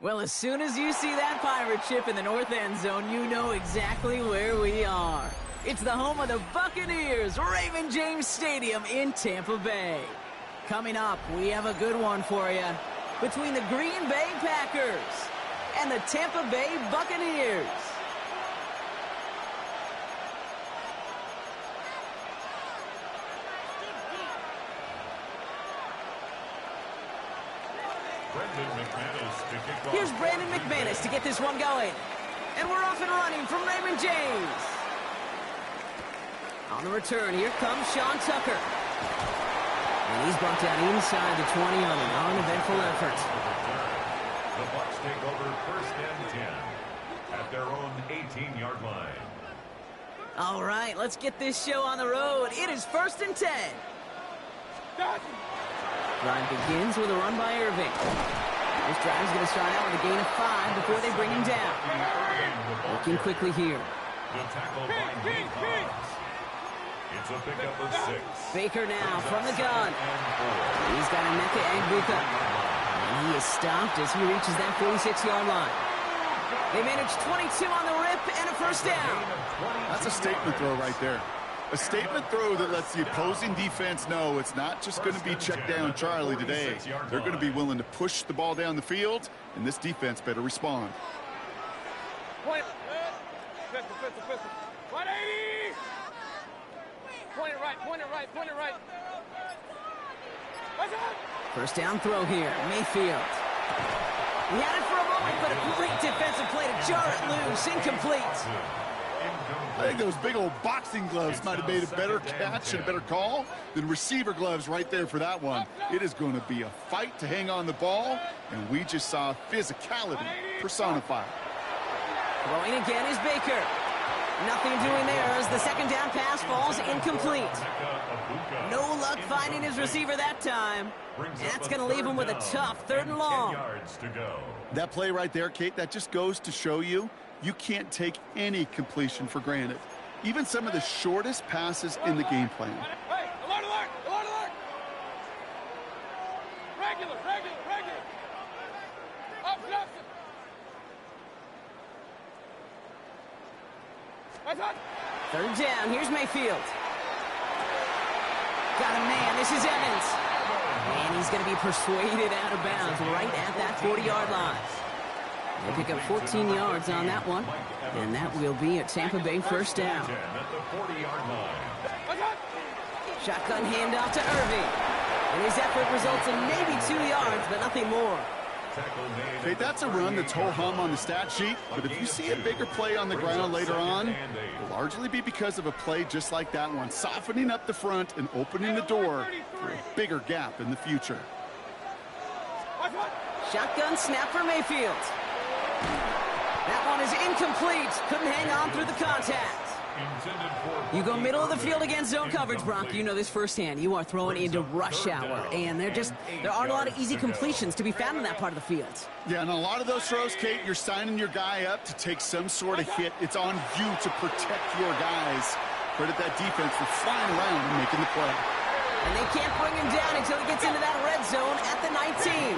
Well, as soon as you see that pirate ship in the north end zone, you know exactly where we are. It's the home of the Buccaneers, Raymond James Stadium in Tampa Bay. Coming up, we have a good one for you. Between the Green Bay Packers and the Tampa Bay Buccaneers. Here's Brandon McManus to get this one going. And we're off and running from Raymond James. On the return, here comes Sean Tucker. And he's brought down inside the 20 on an uneventful effort. The Bucs take over 1st and 10 at their own 18-yard line. All right, let's get this show on the road. It is 1st and 10. Drive begins with a run by Irving. This drive is going to start out with a gain of 5 before they bring him down. Looking quickly here. The tackle by it's a pickup of 6. Baker now from the gun. He's got Emeka Egbuka. And he is stopped as he reaches that 46-yard line. They manage 22 on the rip and a first down. That's a statement throw right there. A statement throw that lets the opposing defense know it's not just going to be check down Charlie today. They're going to be willing to push the ball down the field, and this defense better respond. Point. Pistol. 180. Point it right. First down throw here, Mayfield. He had it for a moment, but a great defensive play to jar it loose. Incomplete. I think those big old boxing gloves might have made a better catch and a better call than receiver gloves right there for that one. It is going to be a fight to hang on the ball, and we just saw physicality personified. Throwing again is Baker. Nothing doing there as the second down pass falls incomplete. No luck finding his receiver that time. That's going to leave him with a tough 3rd and long. That play right there, Kate, that just goes to show you can't take any completion for granted. Even some of the shortest passes in the game plan. Hey, alert! Regular. Up. 3rd down, here's Mayfield. Got a man, this is Evans. And he's going to be persuaded out of bounds right at that 40-yard line. They pick up 14 yards on that one, and that will be a Tampa Bay first down. Shotgun handoff to Irving. And his effort results in maybe 2 yards, but nothing more. Okay, that's a run that's ho-hum on the stat sheet, but if you see a bigger play on the ground later on, it'll largely be because of a play just like that one, softening up the front and opening the door for a bigger gap in the future. Shotgun snap for Mayfield. That one is incomplete. Couldn't hang on through the contact. You go middle of the field against zone coverage, Brock. You know this firsthand. You are throwing into rush hour, and there aren't a lot of easy completions to be found in that part of the field. Yeah, and a lot of those throws, Kate, you're signing your guy up to take some sort of hit. It's on you to protect your guys. Credit that defense for flying around and making the play. And they can't bring him down until he gets into that red zone at the 19.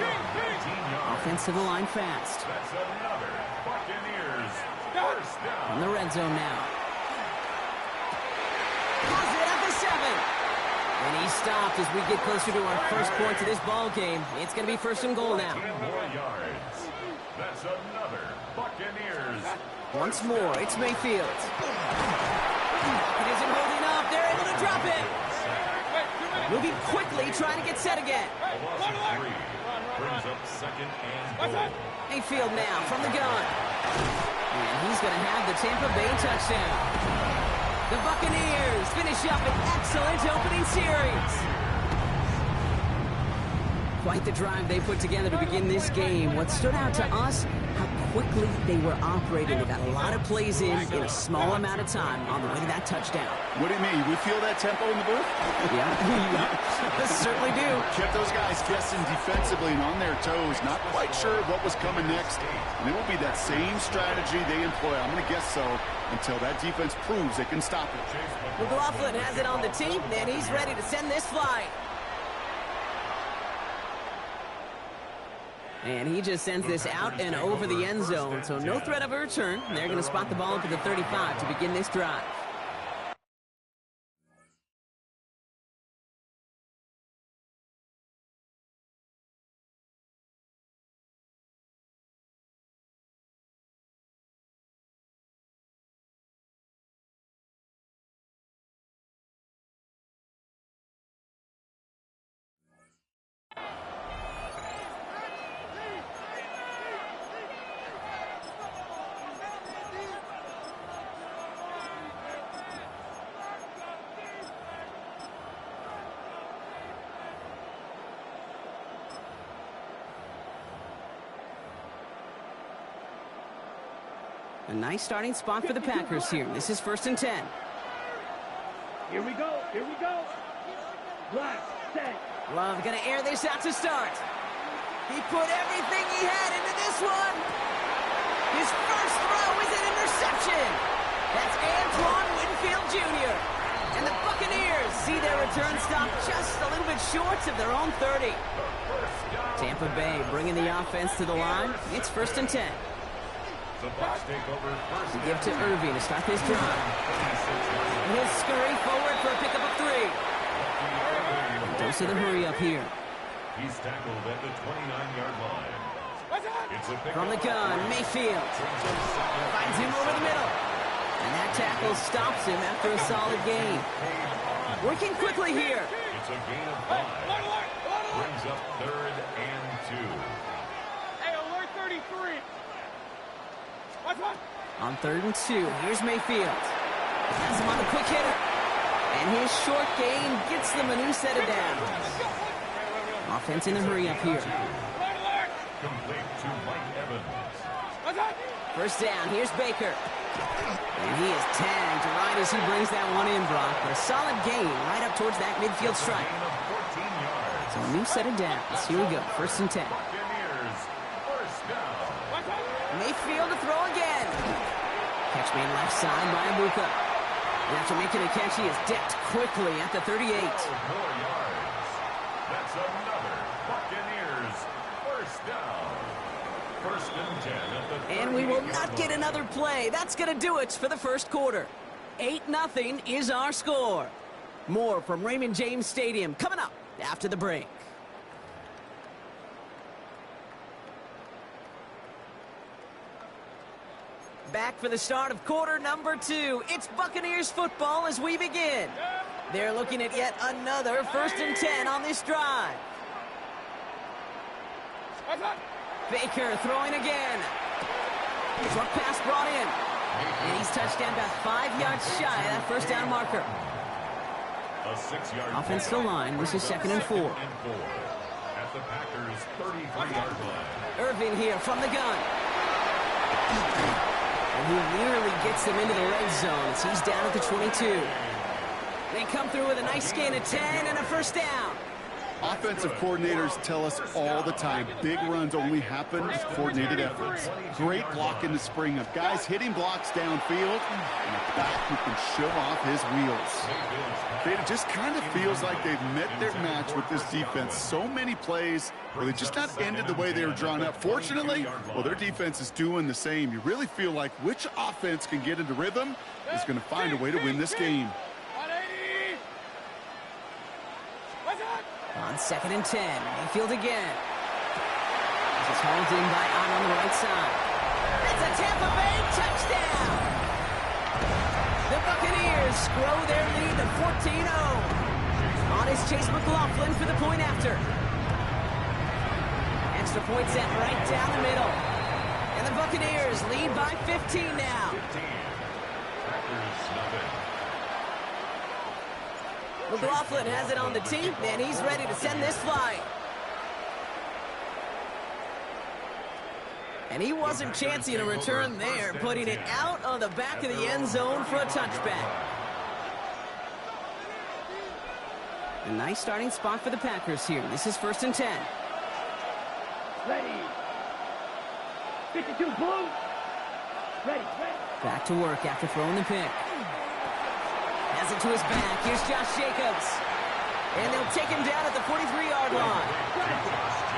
Offensive line fast. That's another Buccaneers first down. In the red zone now. Pulls it at the 7. And he stopped as we get closer to our first point to this ball game. It's going to be 1st and goal now. 10 more yards. That's another Buccaneers. Once more, it's Mayfield. It isn't holding up. They're able to drop it. Moving quickly, trying to get set again. Brings up 2nd and goal. Mayfield now from the gun. And he's going to have the Tampa Bay touchdown. The Buccaneers finish up an excellent opening series. Quite the drive they put together to begin this game. What stood out to us, how quickly they were operating. They got a lot of plays in a small amount of time on the way to that touchdown. What do you mean? We feel that tempo in the booth? Yeah, certainly do. Kept those guys guessing defensively and on their toes, not quite sure what was coming next. And it will be that same strategy they employ, I'm going to guess so, until that defense proves they can stop it. McLaughlin has it on the team, and he's ready to send this flying. And he just sends this out and over the end zone, so no threat of a return. They're going to spot the ball up at the 35 to begin this drive. A nice starting spot for the Packers here. This is 1st and 10. Here we go. Here we go. Black, set. Love gonna air this out to start. He put everything he had into this one. His first throw is an interception. That's Antoine Winfield Jr. And the Buccaneers see their return stop just a little bit short of their own 30. Tampa Bay bringing the offense to the line. It's 1st and 10. We give to Irving to start this drive. He'll scurry forward for a pickup of 3. Dose of the hurry up here. He's tackled at the 29-yard line. It's a From the gun, Mayfield finds him over the middle. And that tackle stops him after a solid gain. Working quickly here. It's a gain of 5. Brings up 3rd and 2. Hey, alert 33. Watch one. On 3rd and 2, here's Mayfield. Has him on the quick hitter. And his short gain gets them a new set of downs. Offense in the hurry up here. Complete to Mike Evans. First down, here's Baker. And he is tagged right as he brings that one in, Brock. But a solid gain right up towards that midfield stripe. Gain of 14 yards. So a new set of downs. Here we go, 1st and 10. Buccaneers, first down. Mayfield to throw again. Catch made left side by Abuka. And after making a catch, he is decked quickly at the 38. 12 more yards. That's another Buccaneers first down. 1st and 10 at the 38. And we will not get another play. That's going to do it for the first quarter. 8-0 is our score. More from Raymond James Stadium coming up after the break. Back for the start of quarter number 2. It's Buccaneers football as we begin. They're looking at yet another 1st and 10 on this drive. Baker throwing again. Short pass brought in. And he's touched down about 5 yards shy of that first down marker. A 6-yard Offense still line. This is 2nd and 4. At the Packers' 33-yard line. Irving here from the gun. And he nearly gets them into the red zone as he's down at the 22. They come through with a nice gain of 10 and a first down. Offensive coordinators tell us all the time, big runs only happen with coordinated efforts. Great block in the spring of guys hitting blocks downfield and a back who can show off his wheels. It just kind of feels like they've met their match with this defense. So many plays where they just not ended the way they were drawn up. Fortunately, well, their defense is doing the same. You really feel like which offense can get into rhythm is going to find a way to win this game. On 2nd and 10, Mayfield again. This is hauled in by on the right side. It's a Tampa Bay touchdown! The Buccaneers grow their lead to 14-0. On is Chase McLaughlin for the point after. Extra point set right down the middle. And the Buccaneers lead by 15 now. 15. Packers nothing. McLaughlin has it on the tee, and he's ready to send this flying. And he wasn't chancing a return there, putting it out on the back of the end zone for a touchback. A nice starting spot for the Packers here. This is 1st and 10. Ready. 52 blue. Ready. Back to work after throwing the pick. Has it to his back. Here's Josh Jacobs. And they'll take him down at the 43-yard line.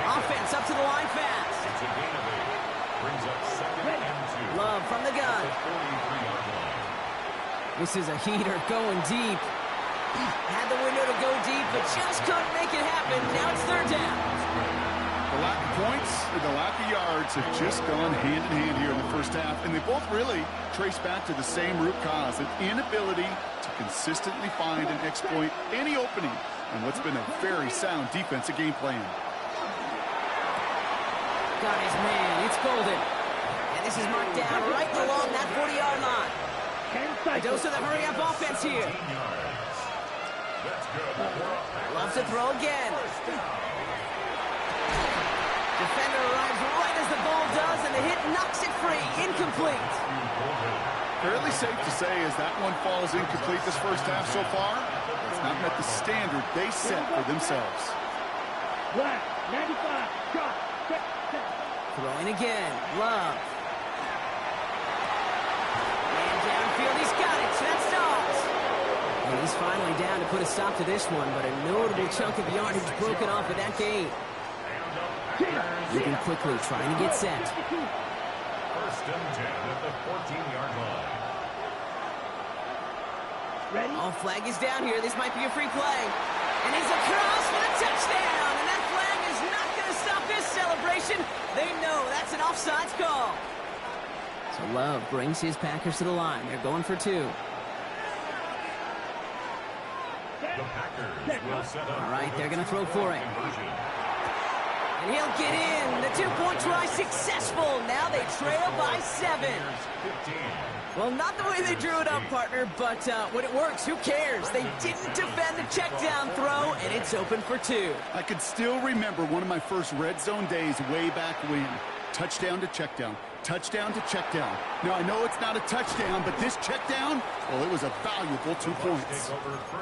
Offense up to the line fast. It's a gain of 8. Brings up 2nd and 2. Love from the gun. 43-yard line. This is a heater going deep. Had the window to go deep, but just couldn't make it happen. Now it's 3rd down. The lack of points and the lack of yards have just gone hand in hand here in the first half, and they both really trace back to the same root cause, an inability to consistently find and exploit any opening in what's been a very sound defensive game plan. Got his man. It's Golden. And this is marked down right along that 40-yard line. A dose of the hurry-up offense here. Loves to throw again. Defender arrives right as the ball does, and the hit knocks it free. Incomplete. Fairly safe to say as that one falls incomplete this first half so far, it's not met the standard they set for themselves. Black, 95, shot. Throwing again. Love. And downfield, he's got it. Touchdowns. And he's finally down to put a stop to this one, but a notable chunk of yardage broken off with that gain. Moving quickly, trying to get set. 1st and 10 at the 14-yard line. Ready? Oh, flag is down here. This might be a free play. And he's across for a touchdown. And that flag is not going to stop this celebration. They know that's an offsides call. So Love brings his Packers to the line. They're going for 2. The Packers will set up. All right, they're going to throw for it. And he'll get in. The 2-point try successful. Now they trail by 7. Well, not the way they drew it up, partner, but when it works, who cares? They didn't defend the check down throw, and it's open for 2. I can still remember one of my first red zone days way back when. Touchdown to check down. Touchdown to check down. Now, I know it's not a touchdown, but this check down, well, it was a valuable 2 points.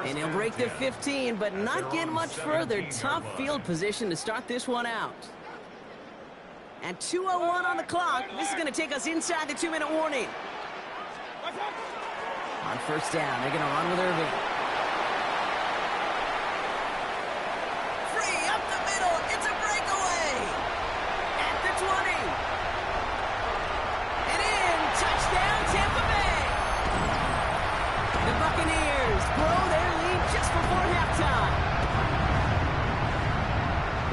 And he'll break the 15, but not get much further. Tough field position to start this one out. At 2:01 on the clock, this is going to take us inside the 2-minute warning. On 1st down, they're going to run with Irving. Free up the middle. It's a breakaway. At the 20. And in. Touchdown, Tampa Bay. The Buccaneers grow their lead just before halftime.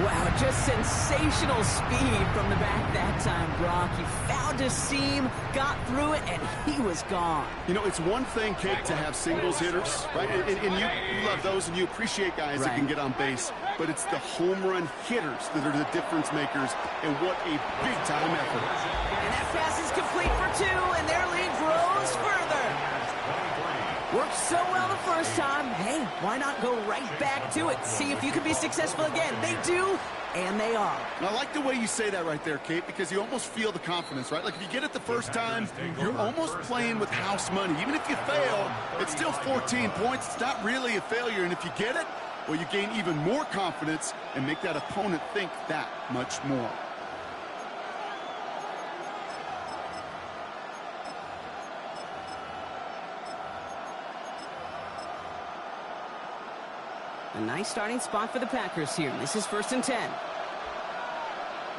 Wow, just sensational speed from the back that time, Brock. He found a seam, got through it, and he was gone. You know, it's one thing, Kate, to have singles hitters, right? And you love those, and you appreciate guys that can get on base. But it's the home run hitters that are the difference makers, and what a big-time effort. And that pass is complete for 2, and their lead grows further. Worked so well the first time. Hey, why not go right back to it? See if you can be successful again. They do, and they are. And I like the way you say that right there, Kate, because you almost feel the confidence, right? Like if you get it the first time, you're almost playing with house money. Even if you fail, it's still 14 points. It's not really a failure. And if you get it, well, you gain even more confidence and make that opponent think that much more. A nice starting spot for the Packers here. This is 1st and 10.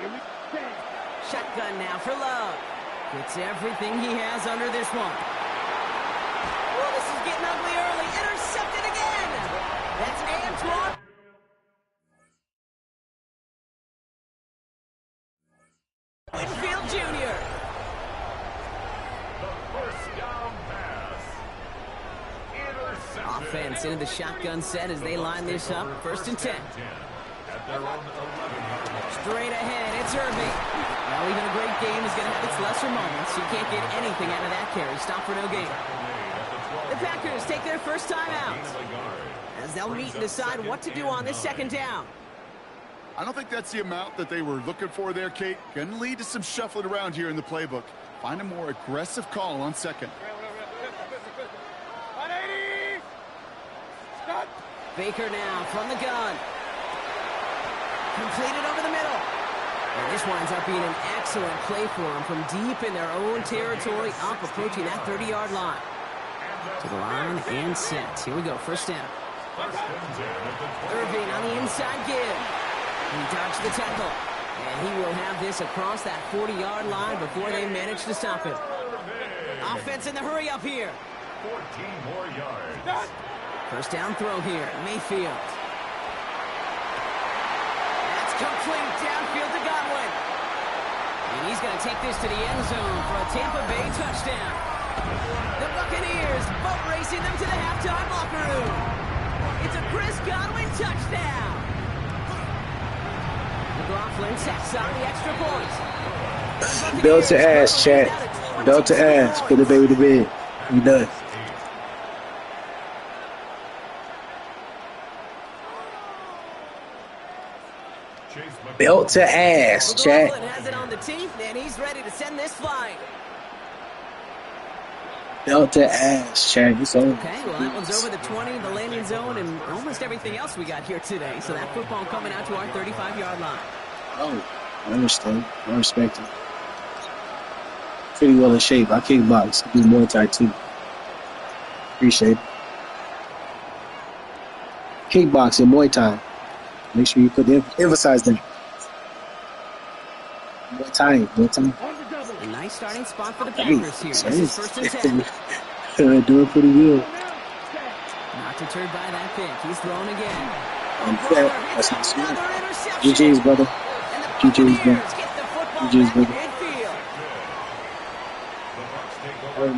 Here we go. Shotgun now for Love. Gets everything he has under this one. Oh, this is getting ugly early. Intercepted again. That's Antoine. Winfield Jr. The 1st down pass. Intercepted. Offense into the shotgun set as they line this up. 1st and 10. At their own 11-yard line. Straight ahead, it's Irving. Well, even a great game is going to have its lesser moments. You can't get anything out of that carry. Stop for no gain. The Packers take their first time out as they'll meet and decide what to do on this 2nd down. I don't think that's the amount that they were looking for there, Kate. Going to lead to some shuffling around here in the playbook. Find a more aggressive call on 2nd. Baker now from the gun. Completed over the middle. And this winds up being an excellent play for them from deep in their own territory, up approaching that 30-yard line. To the line and set. Here we go, 1st down. 1st and 10 at the 20. onside give. He dodged the tackle. And he will have this across that 40-yard line before they manage to stop him. Offense in the hurry up here. 14 more yards. First down throw here. Mayfield. That's complete downfield to Godwin. And he's going to take this to the end zone for a Tampa Bay touchdown. The Buccaneers boat racing them to the halftime locker room. It's a Chris Godwin touchdown. McLaughlin sacks on the extra point. Belt to ass, chat. Belt to ass. Put the baby to bed. We done. Belt to ass, chat. McLaughlin has it on the teeth, and he's ready to send this flying. Belt to ass, chat. It's over. Okay, well, that one's over the 20, the landing zone, and almost everything else we got here today. So that football coming out to our 35-yard line. Oh, I understand. I respect it. Pretty well in shape. I kickbox. I do Muay Thai too. Appreciate it. Kickboxing, Muay Thai. Make sure you put the emphasize that. Muay Thai, Muay Thai. A nice starting spot for the Packers here. This is first and 10. Doing pretty good. Not deterred by that pick. He's thrown again. That's not smart. GG's, brother. GG's, brother. GG's, brother.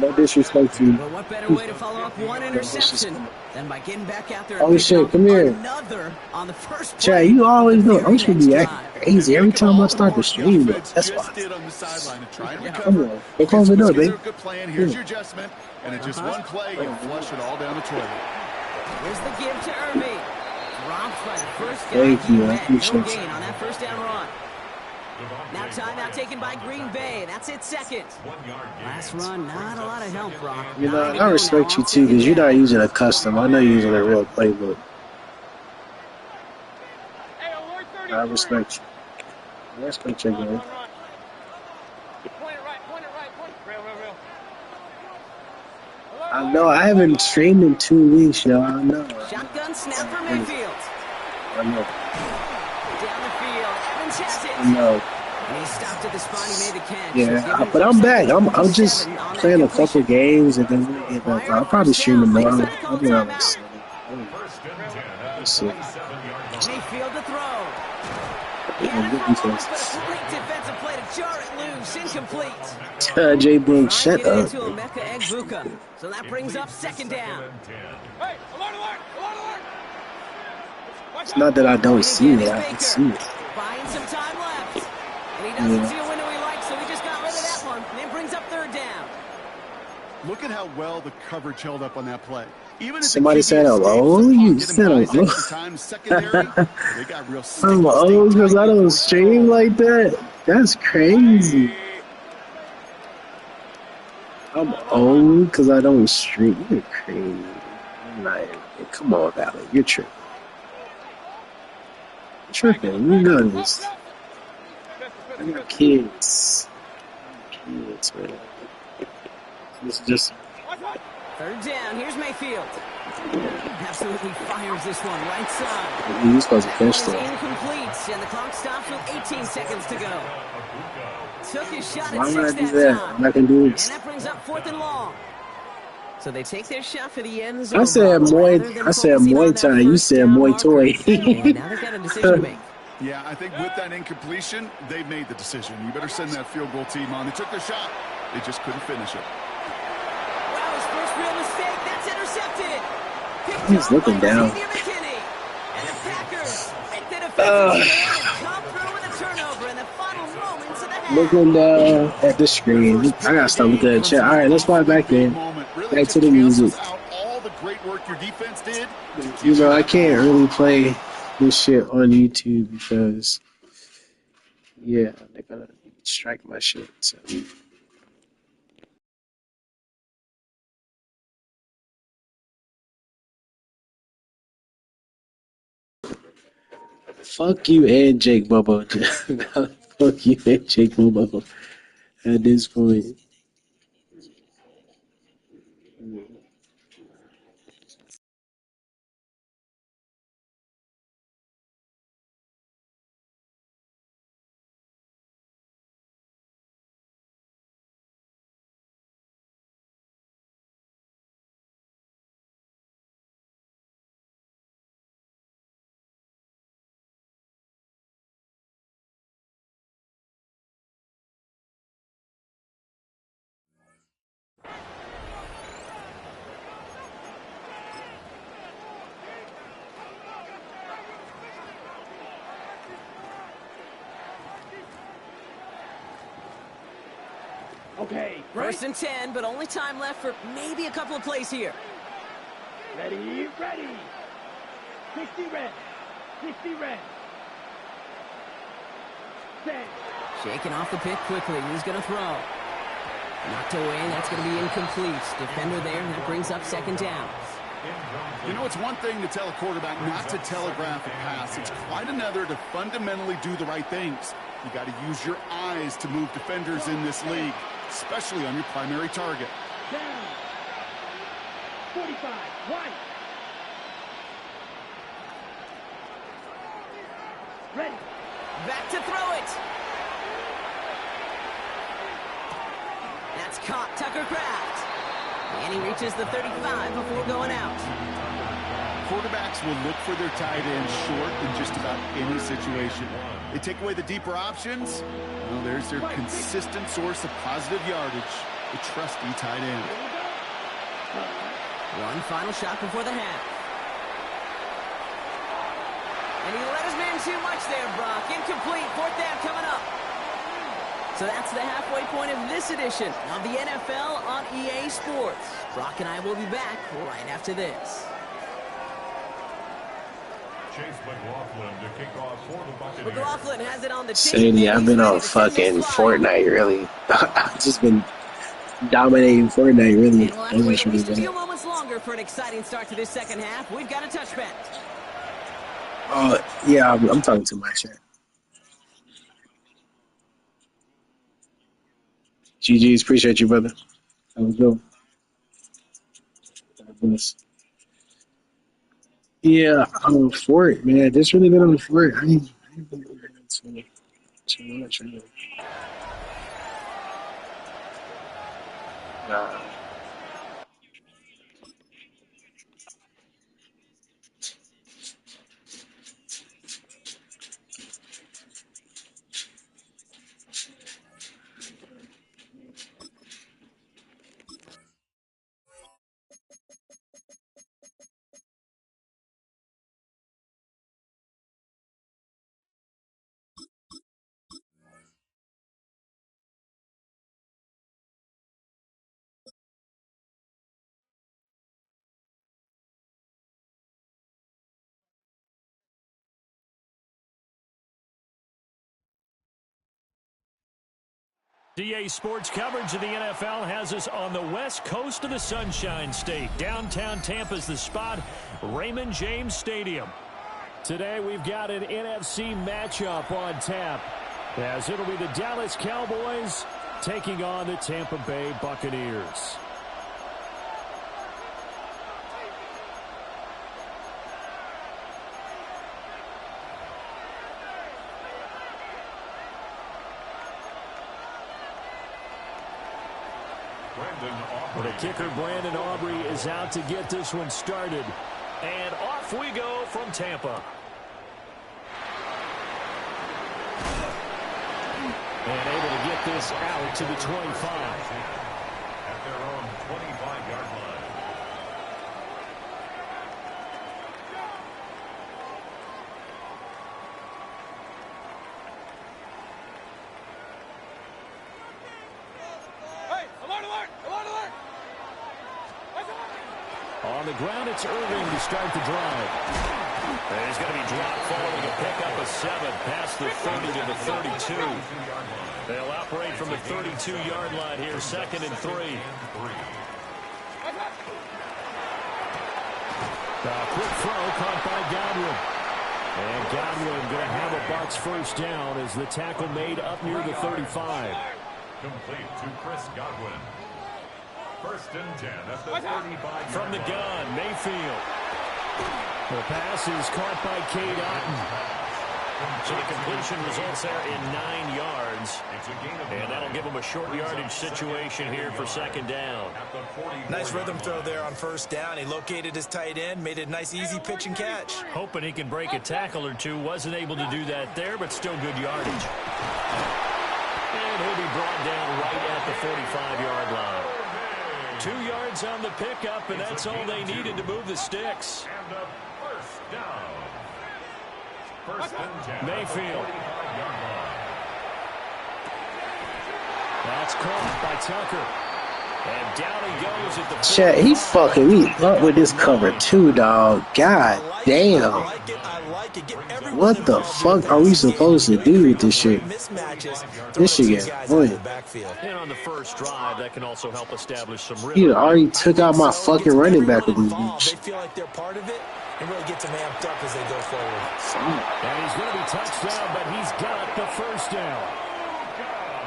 No disrespect to you. But what better way to follow up one interception than by getting back out there and oh shit, come here. Another on the first play. Chad, you always know I'm supposed to be acting crazy every time I start the stream. That's why. Come on. Go close the door, baby. Here's your adjustment, and it's just one play. You flush it all down the toilet. Here's the give to Irby. Dropped by the first guy. Thank you. I No appreciate gain you. on that first down run. Now timeout taken by Green Bay. That's it second. Last run, not a lot of help, Brock. You know, I respect you too because you're not using a custom. I know you're using a real playbook. I respect you. I respect you, man. I know. I haven't streamed in 2 weeks, yo. I know. Shotgun snap for Mayfield. I know. Down the field. Evans has it. I know. And he stopped at the spot. He made the catch. Yeah, but I'm back. I'm just playing a couple games and then we'll get back. I'll probably stream tomorrow. I'll be on this. Let's see. Mayfield to throw. Yeah, good defense. Great defensive play to jar it loose. Incomplete. J Boom, shut Get up. into Emeka Egbuka. So that brings up second down. Hey, alert, alert, alert, alert. It's not that I don't see it. I can see it. Buying some time left. And he doesn't see a window he likes, so he just got rid of that one. And it brings up third down. Look at how well the coverage held up on that play. Even if somebody said hello. You said hello. I'm old because I don't stream like that. That's crazy. I'm old because I don't stream. You're crazy. I'm not, come on, Valley. You're tripping. You're tripping. You know this. I got kids. Kids, man. It's just. Third down. Here's Mayfield. Absolutely fires this one right side. You're supposed to catch that. Incomplete, and the clock stops with 18 seconds to go. Took his shot Why at would I 6 do that that? time. I'm not gonna do And it. that brings up fourth and long. So they take their shot for the end zone. I said Muay Thai. You said Muay Toy. And now they've got a decision to make. Yeah, I think with that incompletion, they made the decision. You better send that field goal team on. They took their shot. They just couldn't finish it. Wow, his first real mistake. That's intercepted. Picked He's off looking by down. Xavier McKinney. And the Packers make the defensive stand and come through with a turnover in the final moments of the half. Looking down at the screen. I gotta stop looking at the chat. Alright, let's fly back in. Back to the music. All the great work your defense did. You know, I can't really play this shit on YouTube because, yeah, they're gonna strike my shit. So. Fuck you and Jake Bubba. Fuck you and Jake Bubba at this point. Okay, First and 10, but only time left for maybe a couple of plays here. Ready, ready. 60 red. 60 red. Set. Shaking off the pick quickly. He's going to throw. Knocked away. That's going to be incomplete. Defender there, and that brings up second down. You know, it's one thing to tell a quarterback not to telegraph a pass. It's quite another to fundamentally do the right things. You got to use your eyes to move defenders in this league, especially on your primary target. Down. 45. White. Ready. Back to throw it. That's caught. Tucker Kraft. And he reaches the 35 before going out. Quarterbacks will look for their tight end short in just about any situation. They take away the deeper options. Well, there's their consistent source of positive yardage, the trusty tight end. One final shot before the half. And he let his man too much there, Brock. Incomplete. Fourth down coming up. So that's the halfway point of this edition of the NFL on EA Sports. Brock and I will be back right after this. Chase McLaughlin to kick off for the Buccaneers. McLaughlin has it on the Sadie, I've been on fucking Fortnite, really. I've just been dominating Fortnite, really. And we'll have to wait at least a few moments longer for an exciting start to this second half. We've got a touchback. Yeah, I'm talking too much here. GG's, appreciate you, brother. That was good. God bless. Yeah, I'm for it, man. Just really been on the for it. I ain't been doing too much. Really. Nah. EA Sports coverage of the NFL has us on the west coast of the Sunshine State. Downtown Tampa's the spot, Raymond James Stadium. Today we've got an NFC matchup on tap, as it'll be the Dallas Cowboys taking on the Tampa Bay Buccaneers. The kicker, Brandon Aubrey, is out to get this one started. And off we go from Tampa. And able to get this out to the 25. At their own 25-yard line. On the ground, it's Irving to start the drive. And he's going to be dropped following a pickup of 7 past the 30 to the 32. They'll operate from the 32-yard line here, 2nd and 3. Quick throw caught by Godwin. And Godwin going to have a Bucs first down as the tackle made up near the 35. Complete to Chris Godwin. 1st and 10 at the 35. From the gun, Mayfield. The pass is caught by Cade Otton. So the completion results there in 9 yards. And that'll give him a short yardage situation here for 2nd down. Nice rhythm throw there on 1st down. He located his tight end, made it a nice, easy pitch and catch. Hoping he can break a tackle or two. Wasn't able to do that there, but still good yardage. And he'll be brought down right at the 45-yard line. 2 yards on the pickup, and that's all they needed to move the sticks. And a 1st down. 1st and 10. Mayfield. That's caught by Tucker. And down he goes at the Chat, he fucking me up with this cover too, dog. God damn. What the fuck are we supposed to do with this shit? This shit get annoying. And on the first drive, that can also help establish some rhythm. He already took out my fucking running back with these moves. They feel like they're part of it and really get them amped up as they go forward. And he's going to be touchdown, but he's got the first down.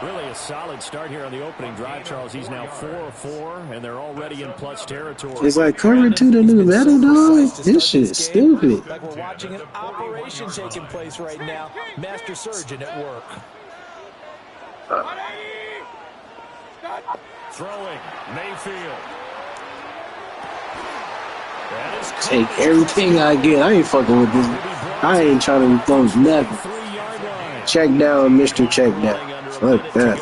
Really a solid start here on the opening drive, Charles. He's now 4 of 4, and they're already in plus territory. It's like covering to the new Madden, dog. This shit is stupid. Like we're watching an operation taking place right now. Master surgeon at work. Throwing, Mayfield. Take everything I get. I ain't fucking with this. I ain't trying to throw nothing. Check down, Mr. Check down. Fuck that.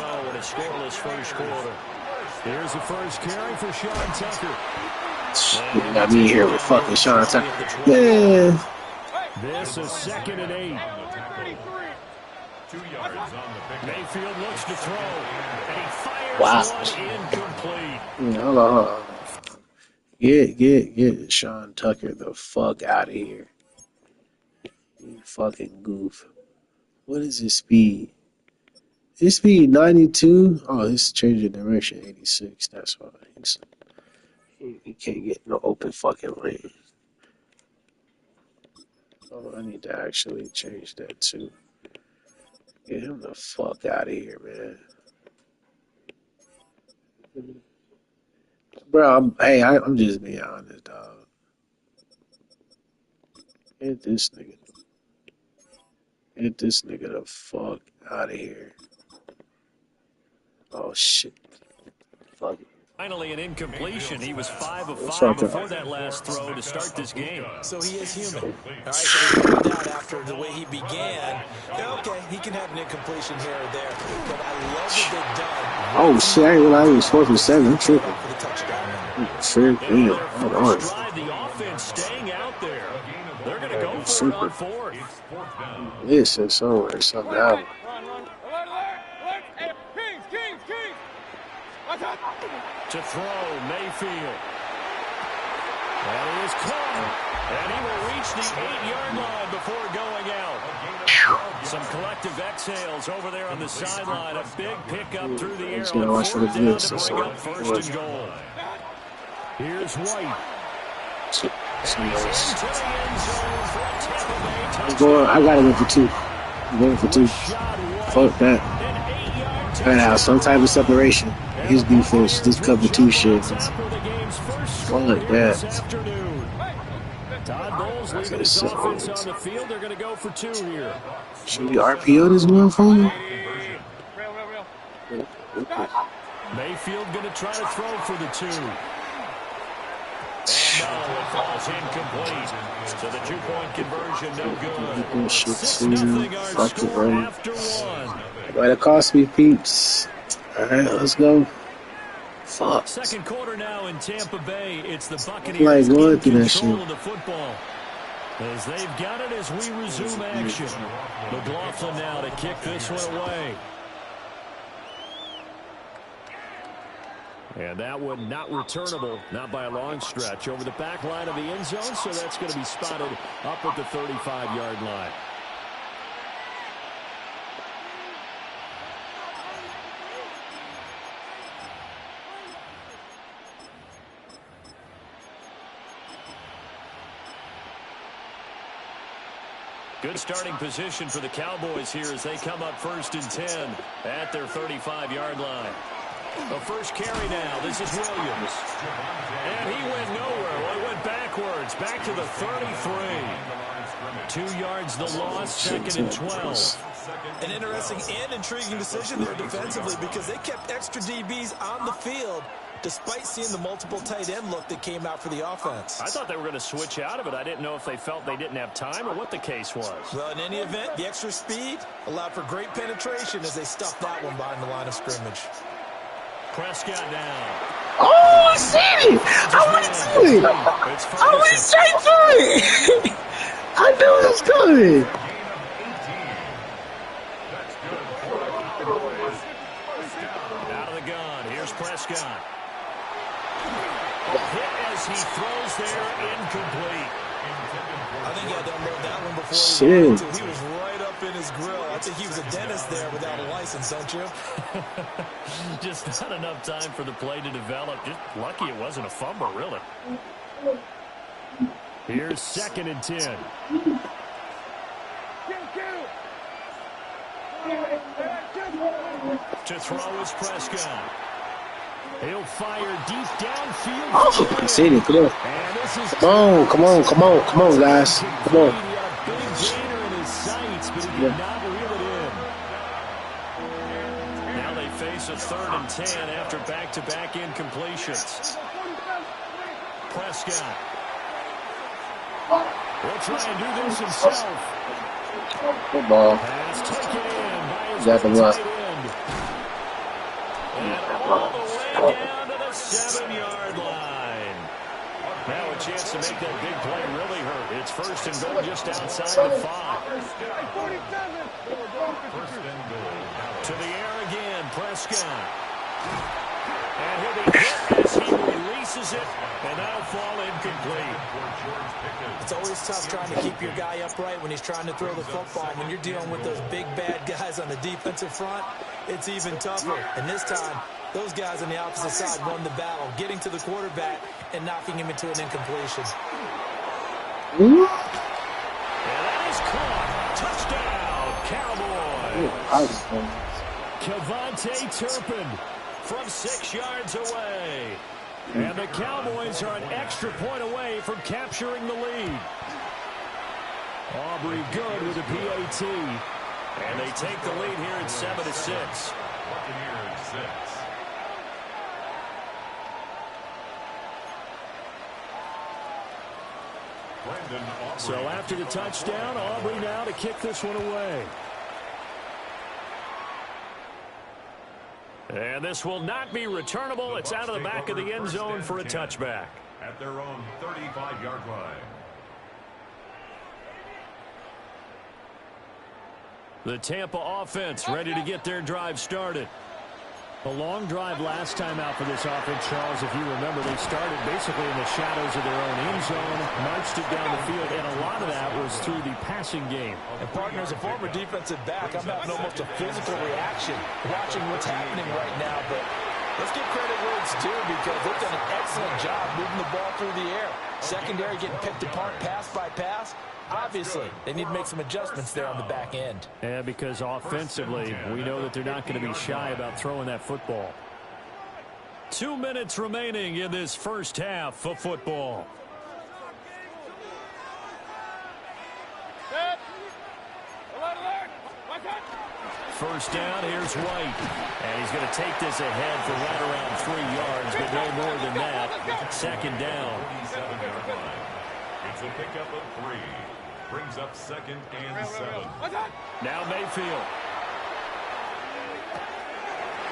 Here's the first carry for Sean Tucker. You got me here with fucking Sean Tucker. Man. This is 2nd and 8. 2 yards on the pick. Mayfield looks to throw, and he fires Wow. one incomplete. Hold on. Get Sean Tucker the fuck out of here. You fucking goof. What is his speed? His speed 92. Oh, it's changing direction 86. That's why he can't get no open fucking lane. Oh, I need to actually change that too. Get him the fuck out of here, man. Bro, I'm just being honest, dog. Get this nigga the fuck out of here. Oh shit. Fuck it. Finally, an incompletion. He was 5 of 5 before that last throw to start this game. So he is human. All right, so he found out after the way he began. Yeah, okay, he can have an incompletion here or there. But I love what they've done. Oh shit, I ain't realize he was 4 for 7. I'm tripping. For the touchdown. Tripping. Hold on. The offense staying out there. They're going to go for it on 4th. Listen, somewhere, something happened. To throw, Mayfield. And he is caught. And he will reach the 8-yard line before going out. Some collective exhales over there on the sideline. A big pickup through the air. On 4th down to bring up 1st and goal. Here's White. I gotta go for 2. I'm going for 2. Fuck that. Gotta have some type of separation. His defense, this cover 2 shit. Fuck that. Todd Bowles leaving his offense on the field. They're going to go for 2 here. Should we RPO this motherfucker? Mayfield going to try to throw for the 2. And no, it falls incomplete. So the 2-point conversion, no good. 6-0 our score after 1. Might have cost me, peeps. All right, let's go. Fuck. Second quarter now in Tampa Bay. It's the Buccaneers like going in through that control shit. of the football. As they've got it as we resume action. McLaughlin now to kick this one away. And that one not returnable, not by a long stretch. Over the back line of the end zone, so that's going to be spotted up at the 35-yard line. Good starting position for the Cowboys here as they come up 1st and 10 at their 35-yard line. The first carry now. This is Williams. And he went nowhere. Well, he went backwards. Back to the 33. 2 yards the loss, 2nd and 12. An interesting and intriguing decision there defensively because they kept extra DBs on the field despite seeing the multiple tight end look that came out for the offense. I thought they were going to switch out of it. I didn't know if they felt they didn't have time or what the case was. Well, in any event, the extra speed allowed for great penetration as they stuffed that one behind the line of scrimmage. Prescott now. Oh, I see it! I went to it! I went straight to it! I knew it was coming! He throws there, incomplete. I think he had to unload that one before Shit. he was right up in his grill. I think he was a dentist there without a license, don't you? Just not enough time for the play to develop. Just lucky it wasn't a fumble, really. Here's 2nd and 10. To throw is Prescott. He'll fire deep downfield. Oh, I seen it. Come on. Come on, guys. Come on. Big gainer in his sights, but he did not reel it in. Now they face a 3rd and 10 after back-to-back incompletions. Prescott will try and do this himself. Good ball. Pass taken in by his Got the tight end. And all the way down to the 7-yard line. Now a chance to make that big play really hurt. It's 1st and goal just outside the 5. To the air again, Prescott. And he'll be hit as he releases it, and that'll fall incomplete. It's always tough trying to keep your guy upright when he's trying to throw the football. When you're dealing with those big, bad guys on the defensive front, it's even tougher. And this time, those guys on the opposite side won the battle, getting to the quarterback and knocking him into an incompletion. And that is caught. Touchdown, Cowboys. Kevontae Turpin from 6 yards away. And the Cowboys are an extra point away from capturing the lead. Aubrey good with a PAT. And they take the lead here at 7-6. Buccaneers 6. So after the touchdown, Aubrey now to kick this one away. And this will not be returnable. It's out of the back of the end zone for a touchback. At their own 35-yard line. The Tampa offense ready to get their drive started. A long drive last time out for this offense, Charles. If you remember, they started basically in the shadows of their own end zone, marched it down the field, and a lot of that was through the passing game. And, partner, as a former defensive back, I'm having almost a physical reaction watching what's happening right now. But let's give credit where it's due because they've done an excellent job moving the ball through the air. Secondary getting picked apart pass by pass. Obviously, they need to make some adjustments there on the back end. Yeah, because offensively, we know that they're not going to be shy about throwing that football. 2 minutes remaining in this first half of football. First down, here's White. And he's going to take this ahead for right around 3 yards, but no more than that. 2nd down. It's a pickup of 3. Brings up 2nd and 7. Now Mayfield.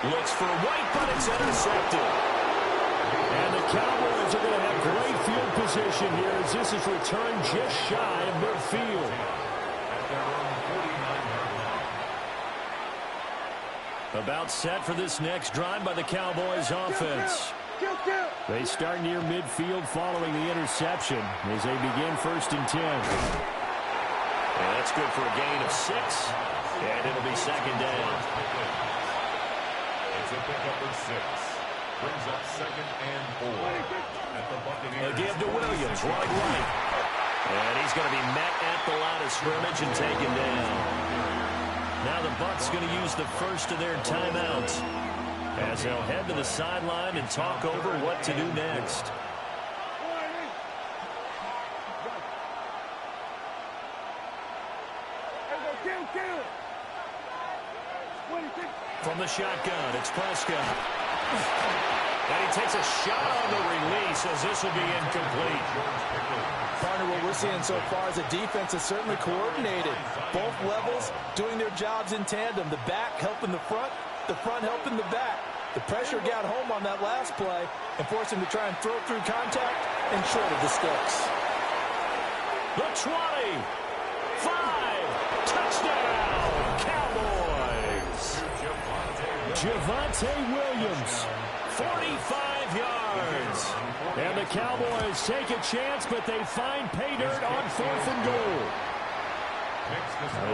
Looks for White, but it's intercepted. And the Cowboys are going to have great field position here as this is returned just shy of midfield. At their own 49-yard line. About set for this next drive by the Cowboys offense. They start near midfield following the interception as they begin 1st and 10. And that's good for a gain of 6. And it'll be 2nd down. It's a pickup of 6. Brings up 2nd and 4. At the Buccaneers. They give to Williams, running right. And he's going to be met at the line of scrimmage and taken down. Now the Bucs going to use the first of their timeouts as they'll head to the sideline and talk over what to do next. From the shotgun, it's Prescott. And he takes a shot on the release as this will be incomplete. Partner, what we're seeing so far is a defense that's certainly coordinated. Both levels doing their jobs in tandem. The back helping the front helping the back. The pressure got home on that last play and forced him to try and throw through contact and short of the sticks. The 20. 5. Touchdown, Cowboys. Javonte Williams, 45 5 yards. And the Cowboys take a chance, but they find pay dirt on 4th and goal.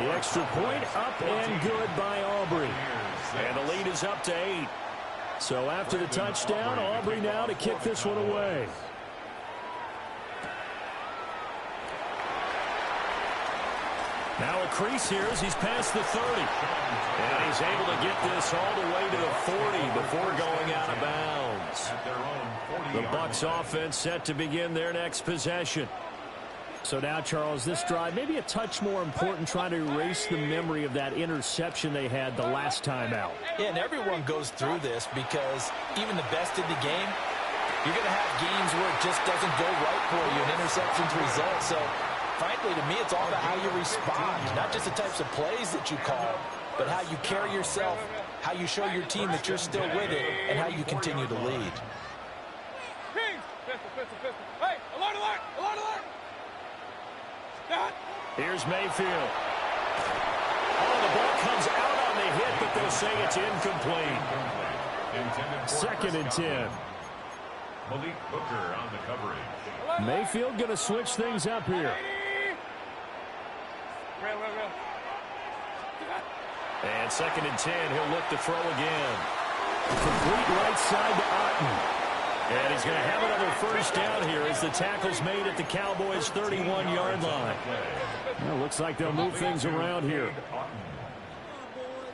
The extra point up and good by Aubrey. And the lead is up to 8. So after the touchdown, Aubrey now to kick this one away. Now a crease here as he's past the 30. And he's able to get this all the way to the 40 before going out of bounds. The Bucs offense set to begin their next possession. So now, Charles, this drive maybe a touch more important, trying to erase the memory of that interception they had the last time out. Yeah, and everyone goes through this because even the best in the game, you're going to have games where it just doesn't go right for you, and interceptions result. So, frankly, to me, it's all about how you respond, not just the types of plays that you call, but how you carry yourself, how you show your team that you're still with it, and how you continue to lead. Hey, alert, alert, alert, alert! Here's Mayfield. Oh, the ball comes out on the hit, but they'll say it's incomplete. 2nd and 10. Malik Hooker on the coverage. Mayfield going to switch things up here. And 2nd and 10, he'll look to throw again. Complete right side to Otten. And he's going to have another first down here as the tackle's made at the Cowboys' 31-yard line. Well, looks like they'll move things around here.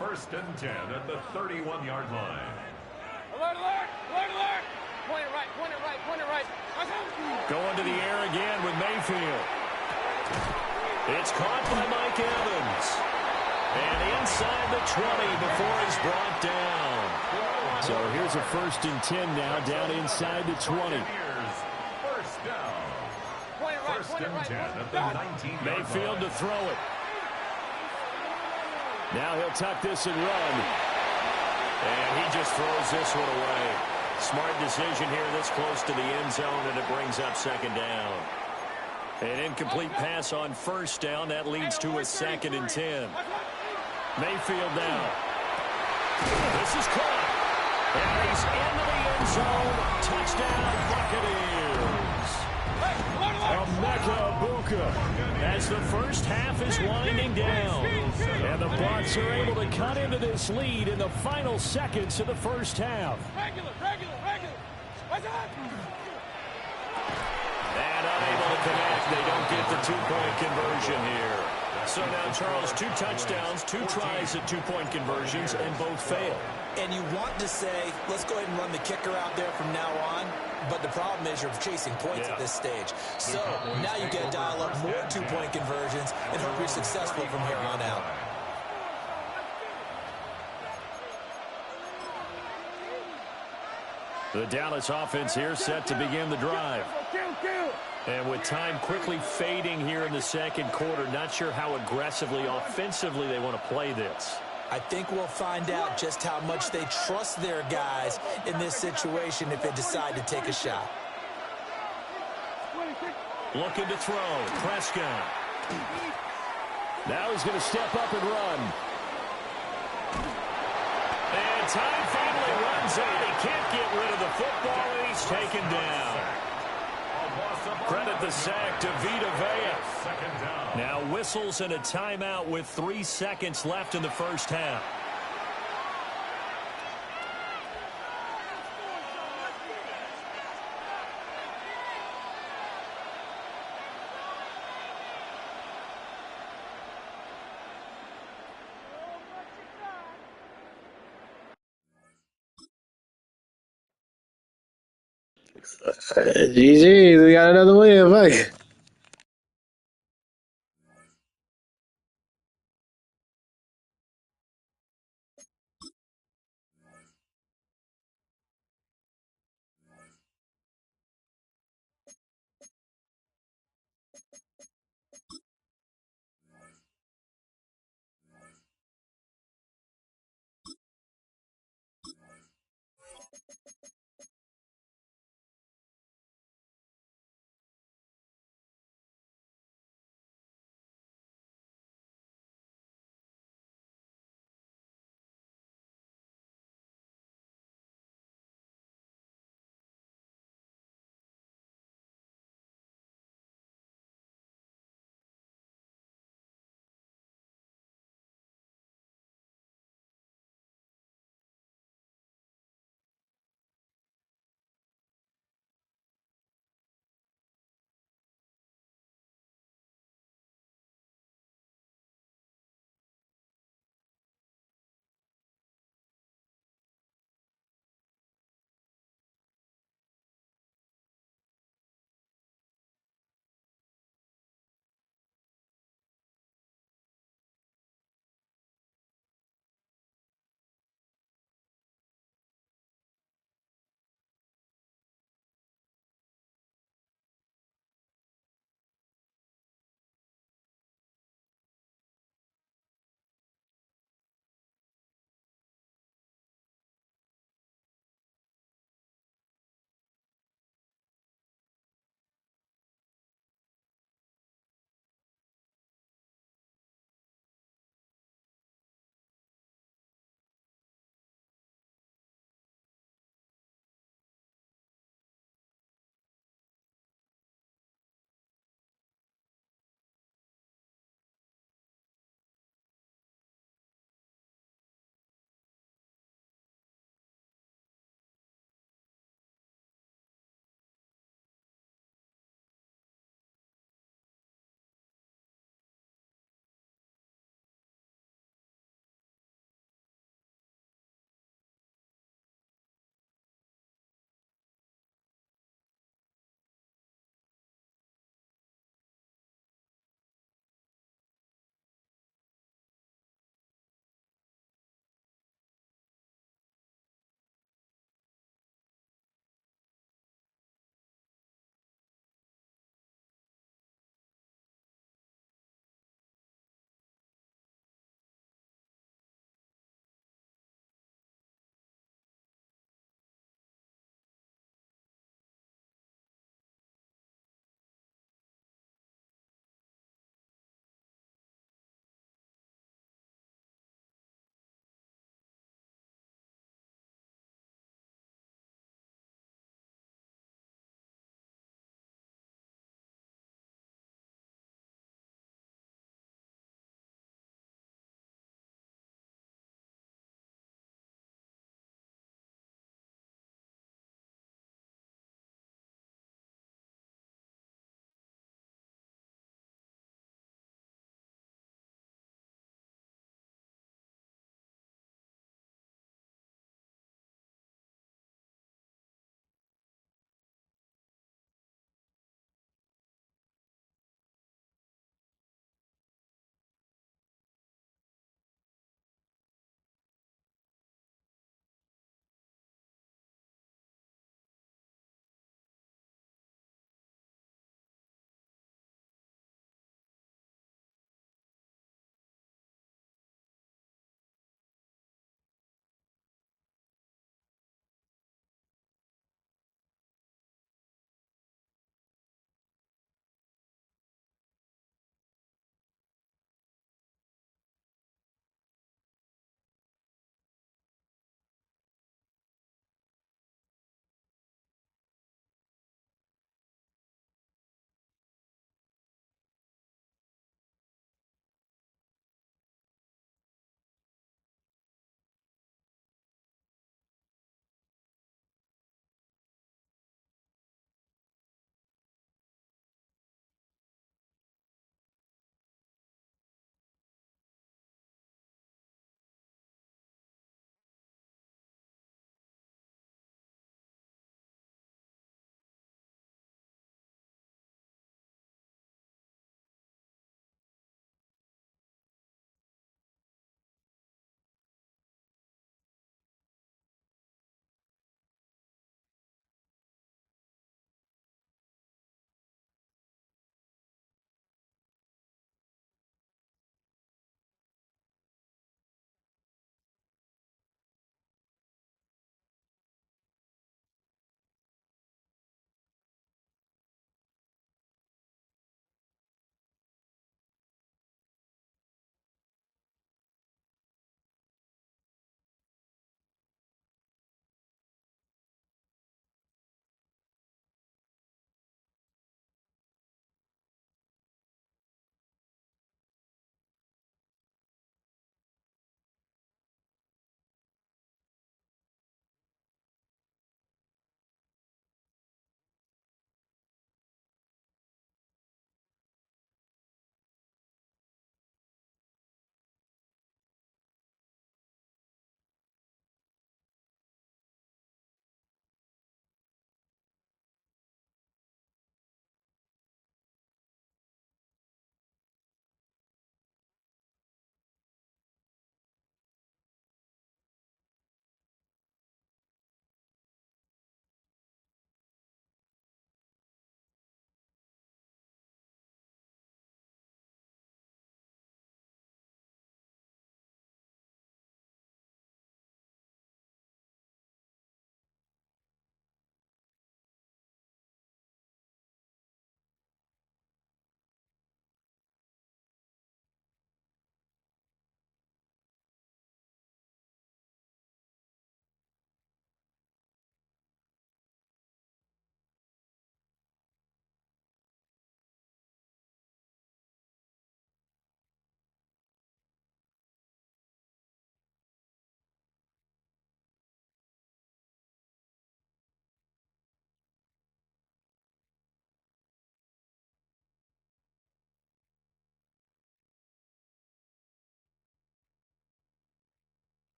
1st and 10 at the 31-yard line. Alert, alert, alert, alert! Point it right, point it right, point it right. Going to the air again with Mayfield. It's caught by Mike Evans. And inside the 20 before he's brought down. So here's a 1st and 10 now, down inside the 20. First down. 1st and 10 at the 19. Mayfield to throw it. Now he'll tuck this and run. And he just throws this one away. Smart decision here this close to the end zone, and it brings up 2nd down. An incomplete pass on 1st down. That leads to a 2nd and 10. Mayfield now. This is caught. And he's into the end zone. Touchdown, Buccaneers. Emeka Egbuka as the first half is winding down. And the Bucs are able to cut into this lead in the final seconds of the first half. Regular. And unable to connect. They don't get the 2-point conversion here. So now, Charles, 2 touchdowns, 2 tries at 2-point conversions, and both fail. And you want to say, let's go ahead and run the kicker out there from now on. But the problem is you're chasing points at this stage. So now you got to dial up more 2-point conversions and hope you're successful from here on out. The Dallas offense here set to begin the drive. And with time quickly fading here in the 2nd quarter, not sure how aggressively, offensively they want to play this. I think we'll find out just how much they trust their guys in this situation if they decide to take a shot. Looking to throw. Prescott. Now he's going to step up and run. And time finally runs out. He can't get rid of the football, and he's taken down. Credit the sack to Vita Vea. Now whistles and a timeout with 3 seconds left in the first half. GG, we got another win. Fuck.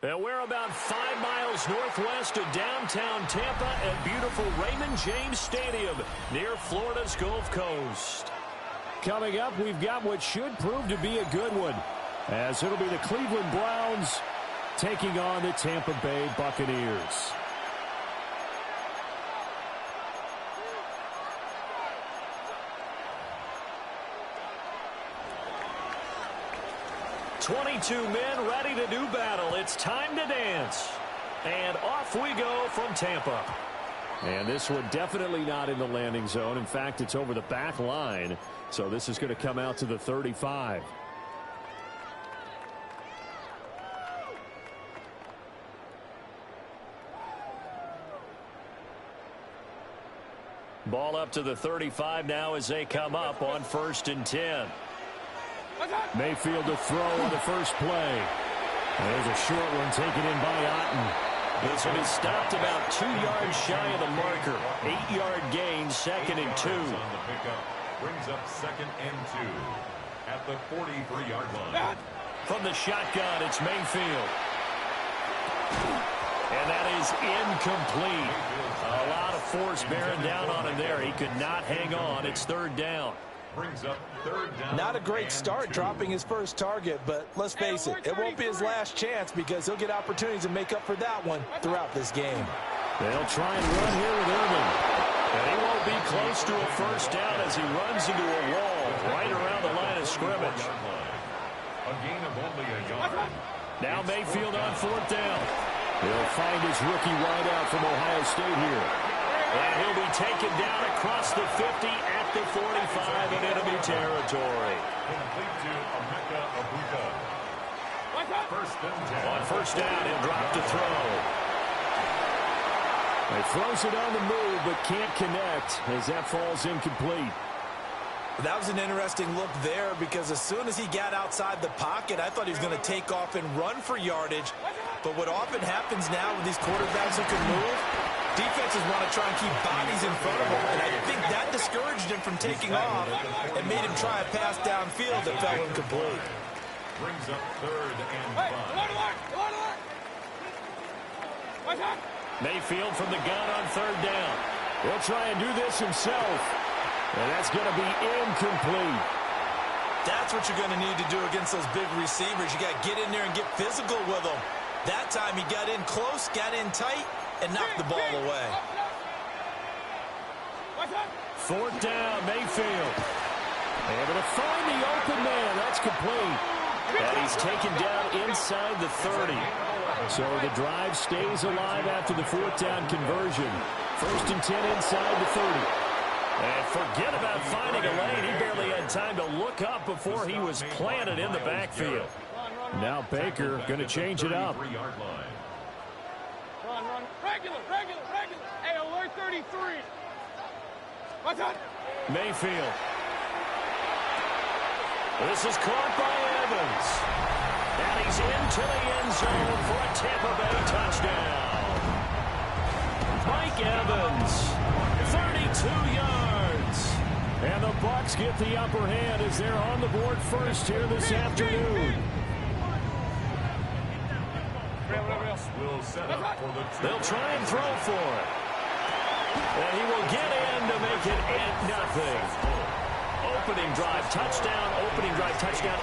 And we're about 5 miles northwest of downtown Tampa at beautiful Raymond James Stadium near Florida's Gulf Coast. Coming up, we've got what should prove to be a good one, as it'll be the Cleveland Browns taking on the Tampa Bay Buccaneers. "22 men ready to do battle. It's time to dance." And off we go from Tampa. And this one definitely not in the landing zone. In fact, it's over the back line. So this is going to come out to the 35. Ball up to the 35 now as they come up on 1st and 10. Mayfield to throw on the first play. There's a short one taken in by Otten. This one is stopped about 2 yards shy of the marker. 8-yard gain, 2nd and 2. Brings up 2nd and 2 at the 43-yard line. From the shotgun, it's Mayfield. And that is incomplete. A lot of force bearing down on him there. He could not hang on. It's 3rd down. Brings up 3rd down. Not a great start dropping his first target, but let's face it, it won't be his last chance because he'll get opportunities to make up for that one throughout this game. They'll try and run here with Irvin. And he won't be close to a first down as he runs into a wall right around the line of scrimmage. A gain of only a yard. Now Mayfield on 4th down. He'll find his rookie wideout from Ohio State here. And he'll be taken down across the 50 at the 45 in enemy territory. Complete to Emeka Abuka. 1st and 10. On 1st down, he'll drop to throw. He throws it on the move, but can't connect as that falls incomplete. That was an interesting look there because as soon as he got outside the pocket, I thought he was going to take off and run for yardage. But what often happens now with these quarterbacks who can move, defenses want to try and keep bodies in front of him. And I think that discouraged him from taking off and made him try a pass downfield that fell incomplete. Brings up 3rd and 5. Mayfield from the gun on 3rd down. He'll try and do this himself. And that's going to be incomplete. That's what you're going to need to do against those big receivers. You got to get in there and get physical with them. That time he got in close, got in tight, and knocked the ball away. 4th down, Mayfield. Able to find the open man. That's complete. And he's taken down inside the 30. So the drive stays alive after the 4th down conversion. 1st and 10 inside the 30. And forget about finding a lane. He barely had time to look up before he was planted in the backfield. Now Baker going to change it up. Run. Regular. Hey, alert 33. What's up? Mayfield. This is caught by Evans. And he's into the end zone for a Tampa Bay touchdown. Mike Evans, 32 yards. And the Bucs get the upper hand as they're on the board first here this afternoon. They'll try and throw for it. And he will get in to make it 8-0. Opening drive touchdown,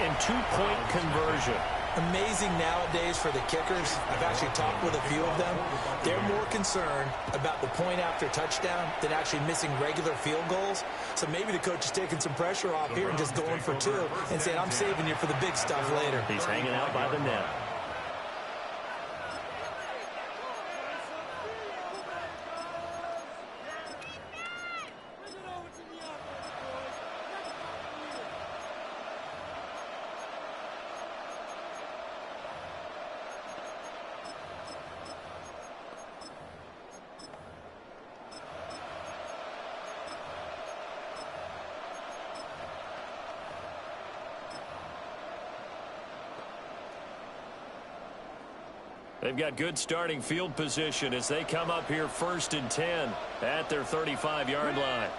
and 2-point conversion. Amazing nowadays for the kickers. I've actually talked with a few of them. They're more concerned about the point after touchdown than actually missing regular field goals. So maybe the coach is taking some pressure off here and just going for 2 and saying, I'm saving you for the big stuff later. He's hanging out by the net. They've got good starting field position as they come up here 1st and 10 at their 35-yard line.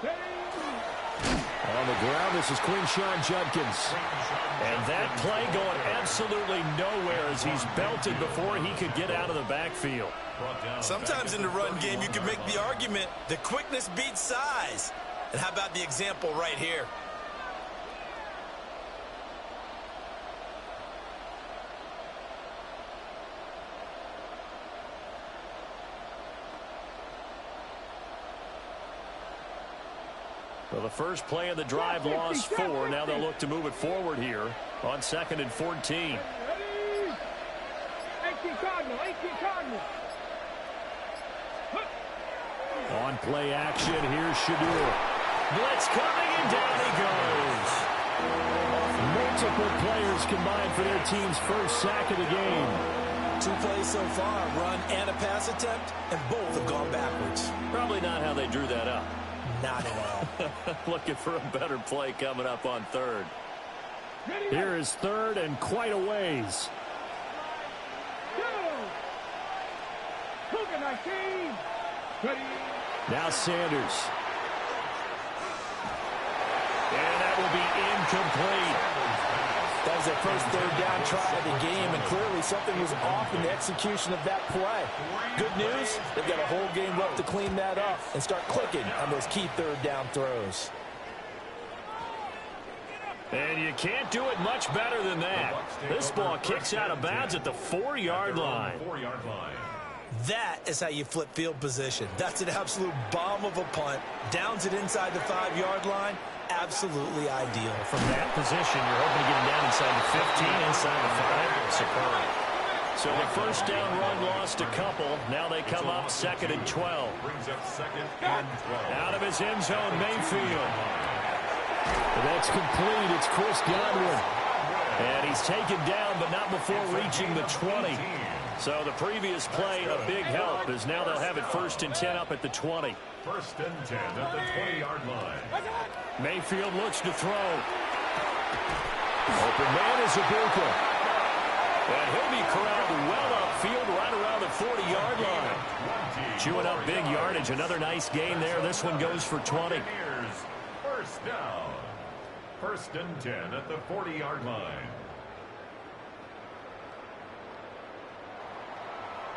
On the ground, this is Quinshawn Judkins. And that play going absolutely nowhere as he's belted before he could get out of the backfield. Sometimes in the run game, you can make the argument that quickness beats size. And how about the example right here? Well, the first play of the drive lost 4. Now they'll look to move it forward here on 2nd and 14. 18 Cardinal, 18 Cardinal. On play action, here's Shadur. Blitz coming, and down he goes. Multiple players combined for their team's first sack of the game. 2 plays so far, run and a pass attempt, and both have gone backwards. Probably not how they drew that up. Not at all. Looking for a better play coming up on 3rd. Here is 3rd and quite a ways. Now Sanders. And that will be incomplete. That was their first 3rd down try of the game, and clearly something was off in the execution of that play. Good news, they've got a whole game left to clean that up and start clicking on those key 3rd down throws. And you can't do it much better than that. This ball kicks out of bounds at the 4-yard line. That is how you flip field position. That's an absolute bomb of a punt. Downs it inside the 5-yard line. Absolutely ideal. From that position, you're hoping to get him down inside the 15, inside the 5. Superb. So the first down run lost a couple. Now they come up 2nd and 12. Out of his end zone, Mayfield. And that's complete. It's Chris Godwin. And he's taken down, but not before reaching the 20. So the previous play, a big help, as now they'll have it 1st and 10 up at the 20. 1st and 10 at the 20-yard line. Mayfield looks to throw. Open man is Ibuka. And he'll be corralled well upfield right around the 40-yard line. Chewing up big yardage. Another nice gain there. This one goes for 20. 1st down. 1st and 10 at the 40-yard line.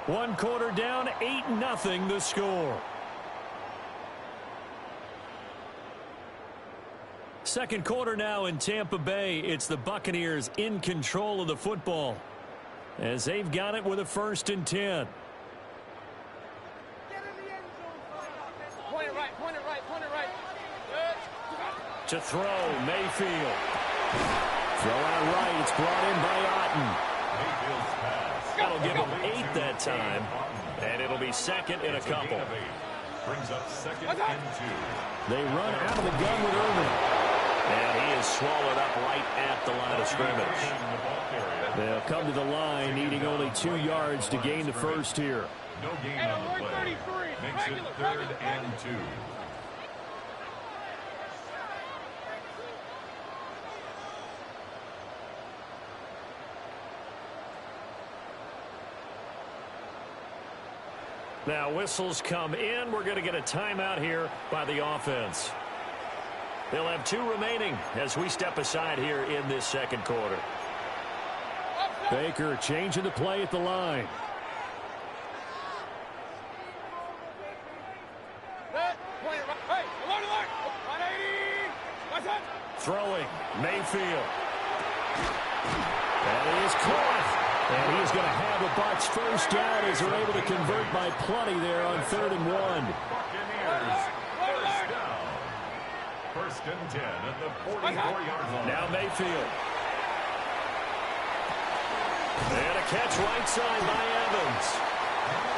1 quarter down, 8-0 the score. 2nd quarter now in Tampa Bay. It's the Buccaneers in control of the football as they've got it with a 1st and 10. Point it right, point it right, point it right. To throw, Mayfield. Throw out right. It's brought in by Otten. That'll give him 8 that time, and it'll be 2nd and a couple. Brings up 2nd and 2. They run out of the gun with Irvin. And he is swallowed up right at the line of scrimmage. They'll come to the line, needing only 2 yards to gain the first here. No gain on the play. Makes it 3rd and 2. Now whistles come in. We're going to get a timeout here by the offense. They'll have 2 remaining as we step aside here in this 2nd quarter. Baker changing the play at the line. Throwing, Mayfield. And he is caught. And he is going to have the Bucs first down as they're able to convert by plenty there on 3rd and 1. Buccaneers, 1st down. 1st and 10 at the 44-yard line. Now Mayfield. And a catch right side by Evans.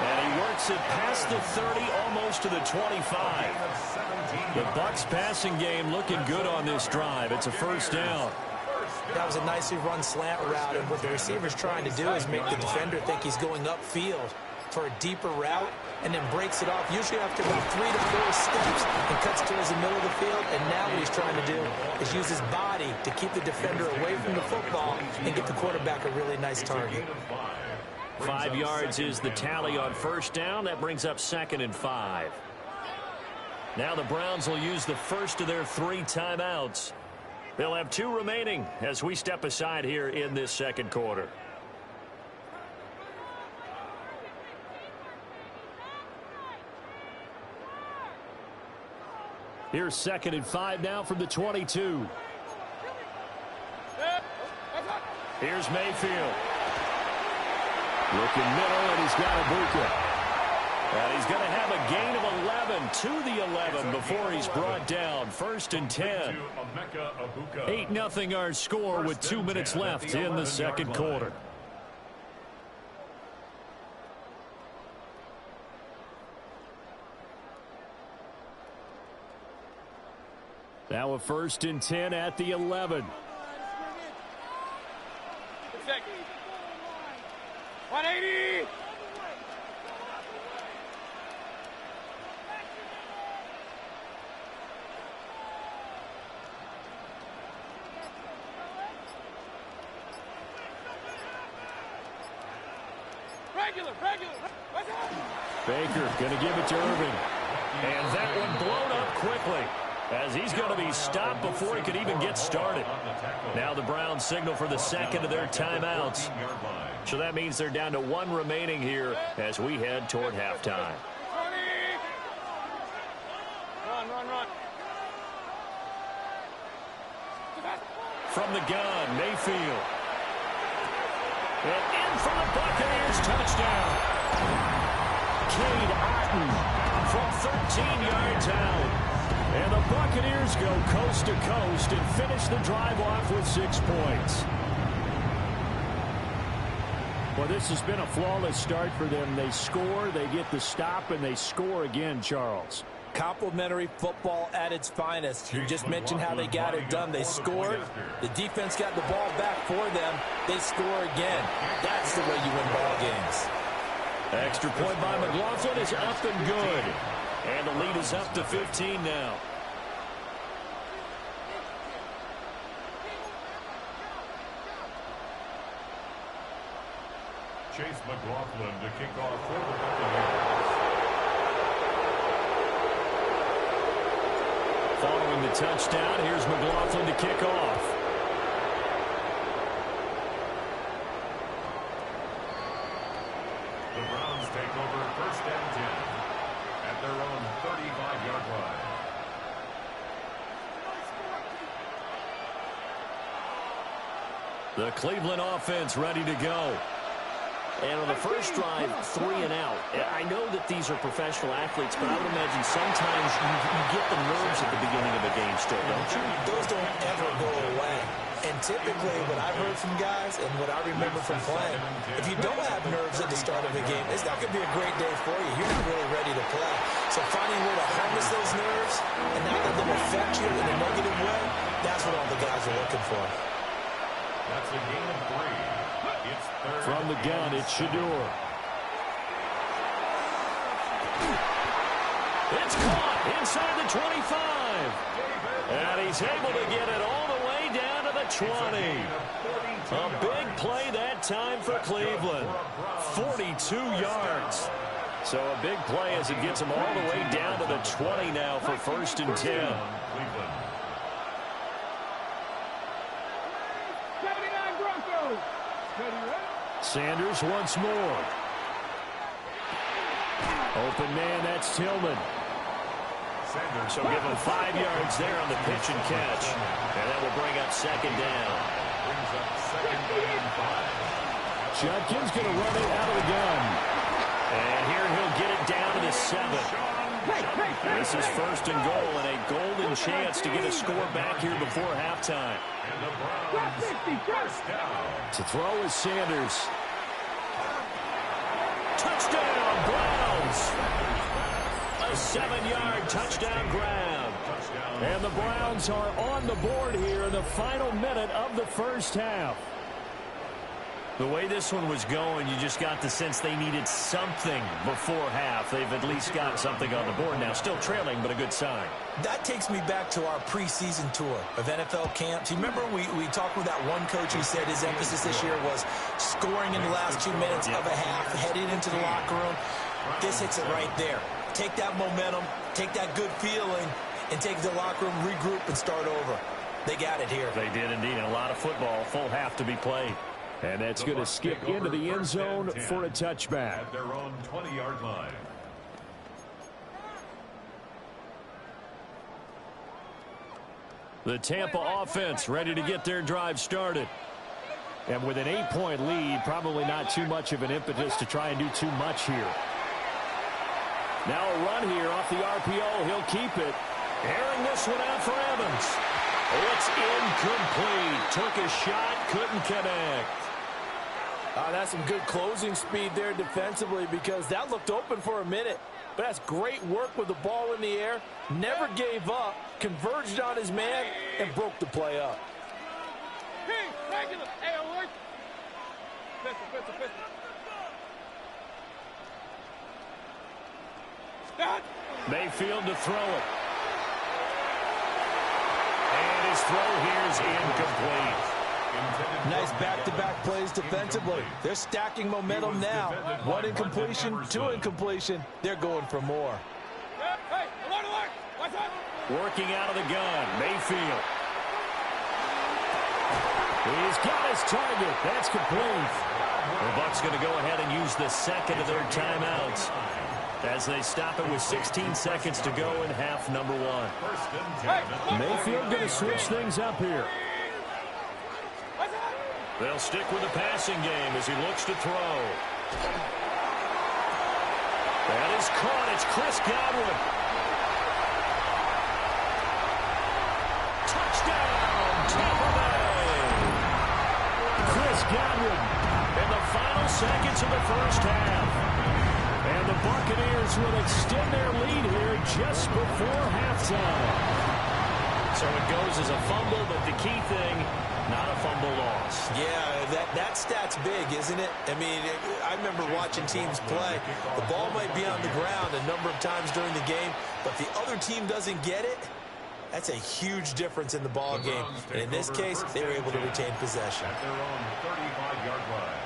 And he works it past the 30, almost to the 25. The Bucs passing game looking good on this drive. It's a 1st down. That was a nicely run slant route, and what the receiver's trying to do is make the defender think he's going upfield for a deeper route, and then breaks it off, usually after about 3 to 4 steps, and cuts towards the middle of the field. And now what he's trying to do is use his body to keep the defender away from the football and get the quarterback a really nice target. 5 yards is the tally on 1st down. That brings up 2nd and 5. Now the Browns will use the first of their 3 timeouts. They'll have 2 remaining as we step aside here in this second quarter. Here's 2nd and 5 now from the 22. Here's Mayfield. Looking middle, and he's got Ibuka. And he's going to have a gain of 11 to the 11 before he's brought down. 1st and 10. 8-0 our score with 2 minutes left in the second quarter. Now a 1st and 10 at the 11. 180. Regular. Baker going to give it to Irving. And that one blown up quickly, as he's going to be stopped before he could even get started. Now the Browns signal for the 2nd of their timeouts. So that means they're down to 1 remaining here as we head toward halftime. Run. From the gun, Mayfield. And in for the Buccaneers, touchdown. Cade Otton from 13 yards out. And the Buccaneers go coast to coast and finish the drive off with 6 points. Well, this has been a flawless start for them. They score, they get the stop, and they score again, Charles. Complimentary football at its finest. You just mentioned how they got it done. They scored. The defense got the ball back for them. They score again. That's the way you win ball games. Extra point by McLaughlin is up and good. And the lead is up to 15 now. Chase McLaughlin to kick off for the Buccaneers. Following the touchdown, here's McLaughlin to kick off. The Browns take over 1st and 10 at their own 35-yard line. The Cleveland offense ready to go. And on the first drive, 3 and out. I know that these are professional athletes, but I would imagine sometimes you get the nerves at the beginning of a game still, don't you? Those don't ever go away. And typically what I've heard from guys and what I remember from playing, if you don't have nerves at the start of a game, it's not going to be a great day for you. You're not really ready to play. So finding a way to harness those nerves and not let them affect you in a negative way, that's what all the guys are looking for. That's a gain of 3. It's 3rd. From the gun, it's Shador. It's caught inside the 25. And he's able to get it all the way down to the 20. A big play that time for Cleveland. 42 yards. So a big play as it gets him all the way down to the 20 now for 1st and 10. Sanders once more. Open man, that's Tillman. So give him 5 yards there on the pitch and catch. And that will bring up 2nd down. Judkins going to run it out of the gun. And here he'll get it down to the 7. This is 1st and goal and a golden chance to get a score back here before halftime. To throw is Sanders. Touchdown, Browns! A 7-yard touchdown grab. And the Browns are on the board here in the final minute of the first half. The way this one was going, you just got the sense they needed something before half. They've at least got something on the board now. Still trailing, but a good sign. That takes me back to our preseason tour of NFL camps. You remember we talked with that one coach who said his emphasis this year was scoring in the last 2 minutes of a half, heading into the locker room. This hits it right there. take that momentum, take that good feeling, and take the locker room, regroup, and start over. They got it here. They did indeed. A lot of football, full half to be played. And that's going to skip into the end zone for a touchback. At their own 20-yard line. The Tampa offense ready to get their drive started. And with an 8-point lead, probably not too much of an impetus to try and do too much here. Now a run here off the RPO. He'll keep it. Airing this one out for Evans. It's incomplete. Took a shot, couldn't connect. That's some good closing speed there defensively because that looked open for a minute. But that's great work with the ball in the air. Never gave up, converged on his man, and broke the play up. Mayfield to throw it. And his throw here is incomplete. Nice back-to-back plays defensively. They're stacking momentum now. One incompletion, two incompletion. They're going for more. Working out of the gun, Mayfield. He's got his target. That's complete. The Bucs going to go ahead and use the second of their timeouts as they stop it with 16 seconds to go in half number one. Mayfield going to switch things up here. They'll stick with the passing game as he looks to throw. That is caught. It's Chris Godwin. Touchdown, Tampa Bay. Chris Godwin in the final seconds of the first half. And the Buccaneers will extend their lead here just before halftime. So it goes as a fumble, but the key thing, not a fumble loss. Yeah, that stat's big, isn't it? I mean, I remember watching teams play. The ball might be on the ground a number of times during the game, but the other team doesn't get it. That's a huge difference in the ball game. And in this case, they were able to retain possession. At their own 35-yard line.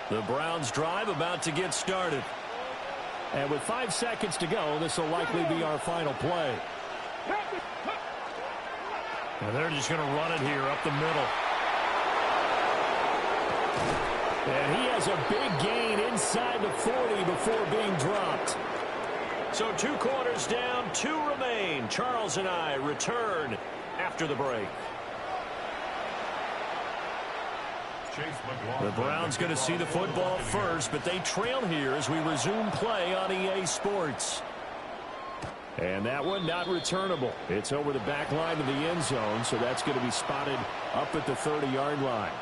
The Browns drive about to get started. And with 5 seconds to go, this will likely be our final play. And they're just going to run it here up the middle. And he has a big gain inside the 40 before being dropped. So 2 quarters down, 2 remain. Charles and I return after the break. The Browns going to see the football first, but they trail here as we resume play on EA Sports. And that one not returnable. It's over the back line of the end zone, so that's going to be spotted up at the 30-yard line.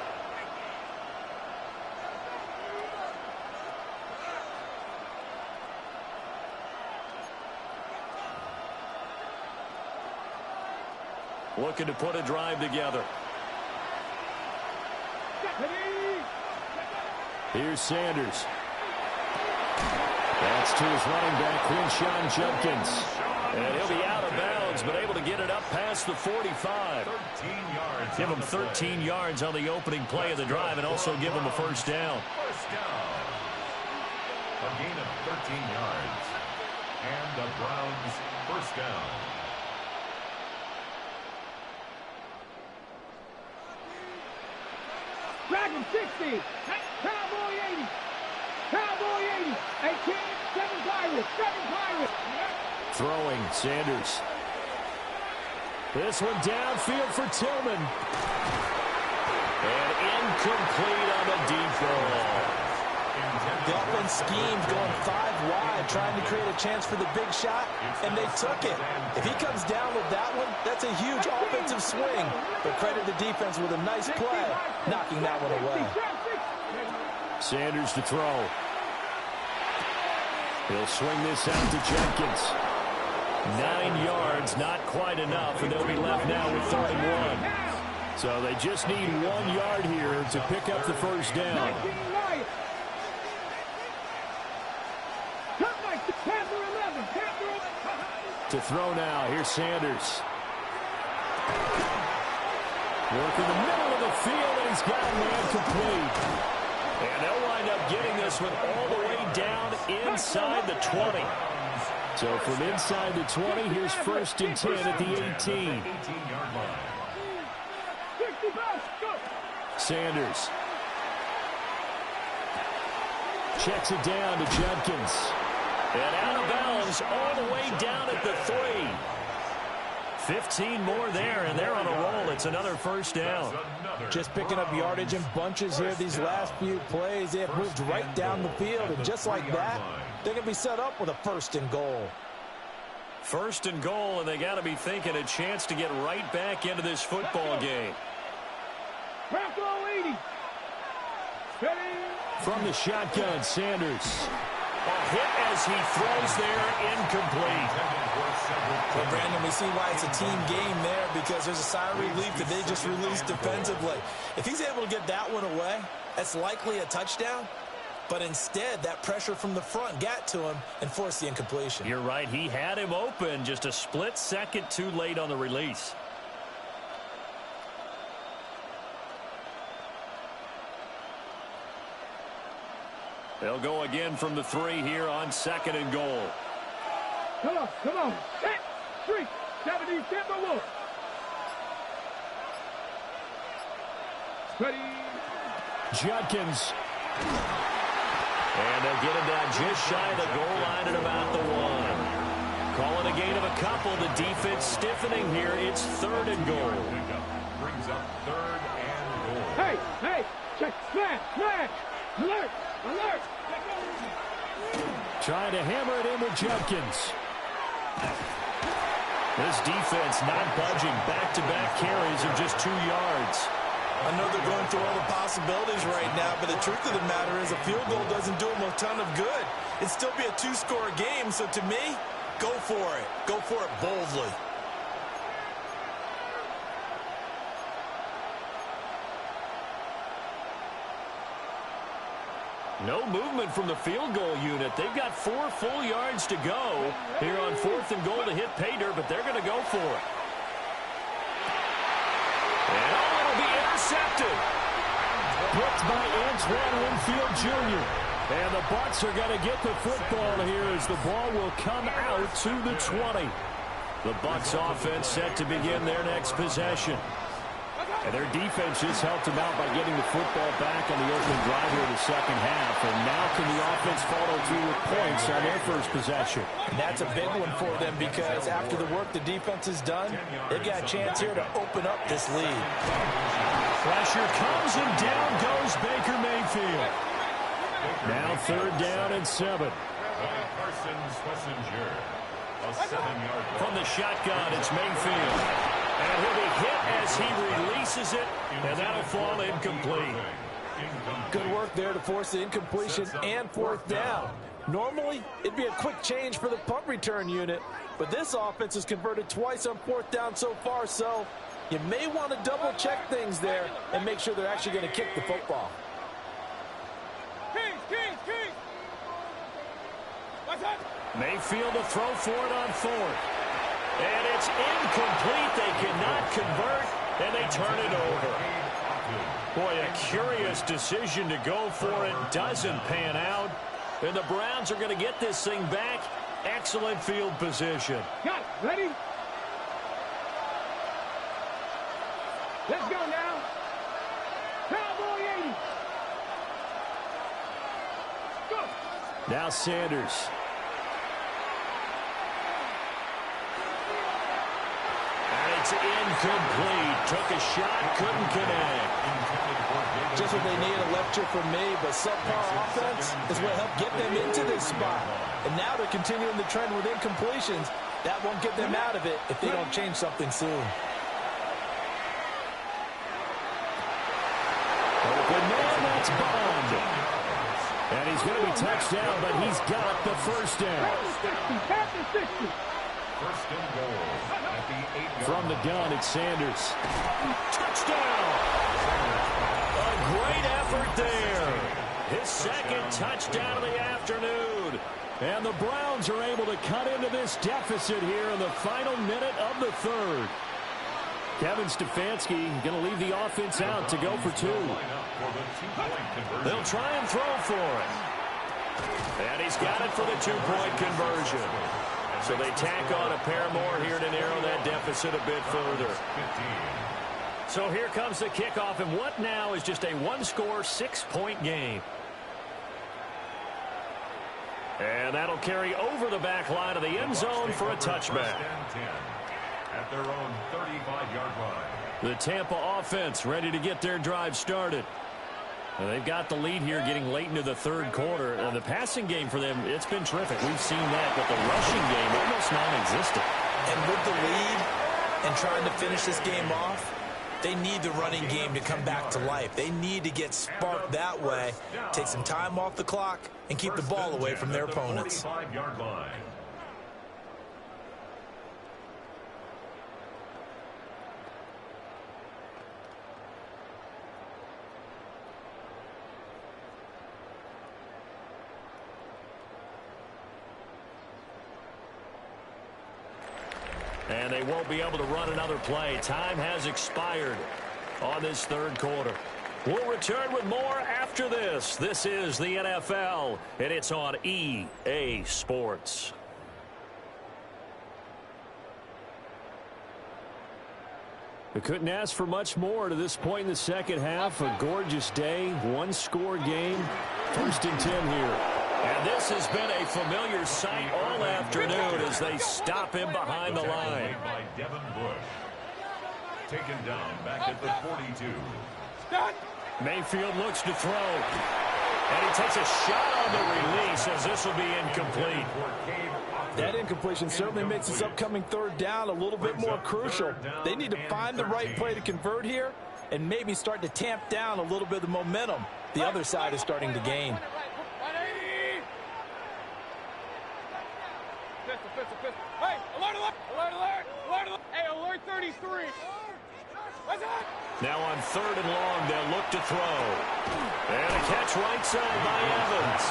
Looking to put a drive together. Here's Sanders. That's to his running back, Quinshon Judkins. And he'll be out of bounds, but able to get it up past the 45. 13 yards. Give him 13 yards on the opening play of the drive and also give him a first down. First down. A gain of 13 yards. And the Browns first down. Dragon 60. Cowboy 80. Cowboy 80. 18. 7 Pirates. 7 Pirates. Throwing, Sanders. This one downfield for Tillman. And incomplete on the deep ball. The offense schemed going 5 wide, trying to create a chance for the big shot, and they took it. If he comes down with that one, that's a huge offensive swing. But credit the defense with a nice play, knocking that one away. Sanders to throw. He'll swing this out to Jenkins. 9 yards, not quite enough, and they'll be left now with 31. So they just need 1 yard here to pick up the first down. To throw now, here's Sanders. Work in the middle of the field, and he's got a man complete. And they'll wind up getting this one all the way down inside the 20. So from inside the 20, here's 1st and 10 at the 18. Sanders checks it down to Judkins. And out of bounds all the way down at the 3. 15 more there, and they're on a roll. It's another 1st down. Just picking up yardage in bunches here these last few plays. They have moved right down the field, and just like that, they're going to be set up with a 1st and goal. 1st and goal, and they got to be thinking a chance to get right back into this football game. From the shotgun, Sanders. A hit as he throws there, incomplete. Well, Brandon, we see why it's a team game there, because there's a sigh of relief that they just released defensively. If he's able to get that one away, that's likely a touchdown. But instead, that pressure from the front got to him and forced the incompletion. You're right. He had him open, just a split second too late on the release. They'll go again from the 3 here on 2nd and goal. Come on. 10, 3, 70, 1. Ready. Judkins. And they'll get him down just shy of the goal line at about the 1. Calling a gain of a couple. The defense stiffening here. It's 3rd and goal. Brings up 3rd and goal. Hey, check, smash, alert. Trying to hammer it in with Judkins. This defense not budging. Back-to-back carries of just 2 yards. I know they're going through all the possibilities right now, but the truth of the matter is a field goal doesn't do them a ton of good. It'd still be a 2-score game, so to me, go for it. Go for it boldly. No movement from the field goal unit. They've got 4 full yards to go here on 4th and goal to hit pay dirt, but they're going to go for it. And it'll be intercepted. Picked by Antoine Winfield Jr. And the Bucs are going to get the football here as the ball will come out to the 20. The Bucs offense set to begin their next possession. And their defense just helped them out by getting the football back on the opening drive here in the 2nd half. And now can the offense follow through with points on their first possession? And that's a big one for them, because after the work the defense has done, they've got a chance here to open up this lead. Pressure comes, and down goes Baker Mayfield. Now 3rd down and 7. From the shotgun, it's Mayfield. And he'll be hit as he releases it, and that'll fall incomplete. Good work there to force the incompletion and 4th down. Normally, it'd be a quick change for the punt return unit, but this offense has converted twice on 4th down so far, so you may want to double-check things there and make sure they're actually going to kick the football. Mayfield to throw for it on 4th. And it's incomplete. They cannot convert, and they turn it over. Boy, a curious decision to go for it. Doesn't pan out. And the Browns are going to get this thing back. Excellent field position. Got it. Ready? Let's go now. Cowboy 80. Go. Now Sanders. It's incomplete. Took a shot, couldn't connect. Just what they need, a lecture from me, but subpar offense is what helped get them into this spot. And now they're continuing the trend with incompletions. That won't get them out of it if they don't change something soon. Open man, that's Bond. And he's going to be touched down, but he's got the 1st down. First and goal at the 8-yard From the gun, it's Sanders. Touchdown! A great effort there. His 2nd touchdown of the afternoon. And the Browns are able to cut into this deficit here in the final minute of the 3rd. Kevin Stefanski going to leave the offense out to go for two. They'll try and throw for it. And he's got it for the two-point conversion. So they tack on a pair more here to narrow that deficit a bit further. So here comes the kickoff, and what now is just a one-score, 6-point game. And that'll carry over the back line of the end zone for a touchback. At their own 35-yard line. The Tampa offense ready to get their drive started. And they've got the lead here getting late into the third quarter. And the passing game for them, it's been terrific. We've seen that, but the rushing game almost non-existent. And with the lead and trying to finish this game off, they need the running game to come back to life. They need to get sparked that way, take some time off the clock, and keep the ball away from their opponents. And they won't be able to run another play. Time has expired on this third quarter. We'll return with more after this. This is the NFL, and it's on EA Sports. We couldn't ask for much more to this point in the second half. A gorgeous day, one-score game. 1st and 10 here. And this has been a familiar sight all afternoon as they stop him behind the line. By Devin Bush. Taken down back at the 42. Mayfield looks to throw. And he takes a shot on the release as this will be incomplete. That incompletion certainly makes this upcoming third down a little bit more crucial. They need to find the right play to convert here and maybe start to tamp down a little bit of the momentum the other side is starting to gain. Hey, alert, alert, alert, alert, alert, alert. Hey, alert 33. What's that? Now on 3rd and long, they'll look to throw. And a catch right side by Evans.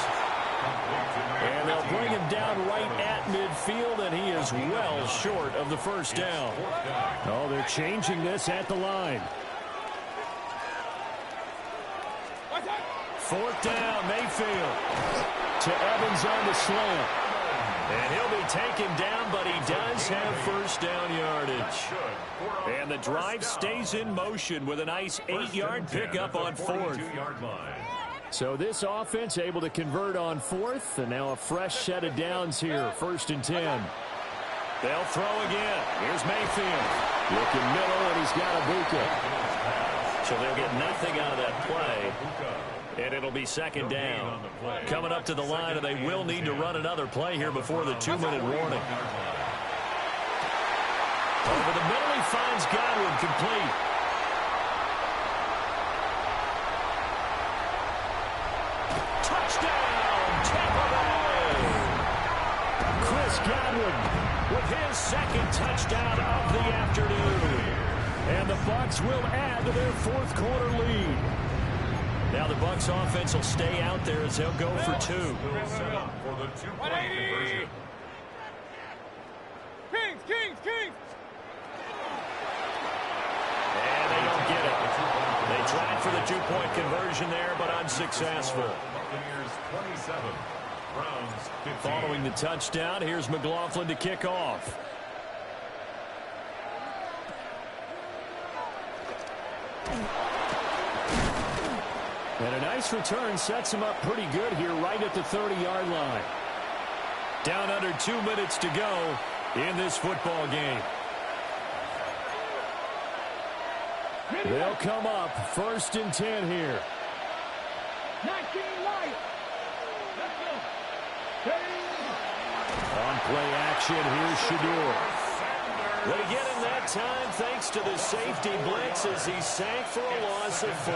And they'll bring him down right at midfield, and he is well short of the first down. Oh, they're changing this at the line. 4th down, Mayfield. To Evans on the slant. And he'll be taken down, but he does have first down yardage. And the drive stays in motion with a nice 8-yard pickup on 4th. So this offense able to convert on 4th, and now a fresh set of downs here, 1st and 10. They'll throw again. Here's Mayfield. Looking middle, and he's got Ibuka. So they'll get nothing out of that play. And it'll be 2nd down. Coming up to the line, and they will need to run another play here before the 2-minute warning. Over the middle, he finds Godwin complete. Touchdown, Tampa Bay! Chris Godwin with his 2nd touchdown of the afternoon. And the Bucs will add to their 4th quarter lead. Now the Bucs offense will stay out there as they'll go for 2. Set up for the 2-point conversion. Kings, Kings, Kings. And they don't get it. They tried for the 2-point conversion there, but unsuccessful. Buccaneers 27, Browns 15. Following the touchdown, here's McLaughlin to kick off. And a nice return sets him up pretty good here right at the 30-yard line. Down under 2 minutes to go in this football game. They'll come up 1st and 10 here. 19 light. On play action, here's Shador. They get him that time thanks to the safety blitz as he sank for a loss of 4.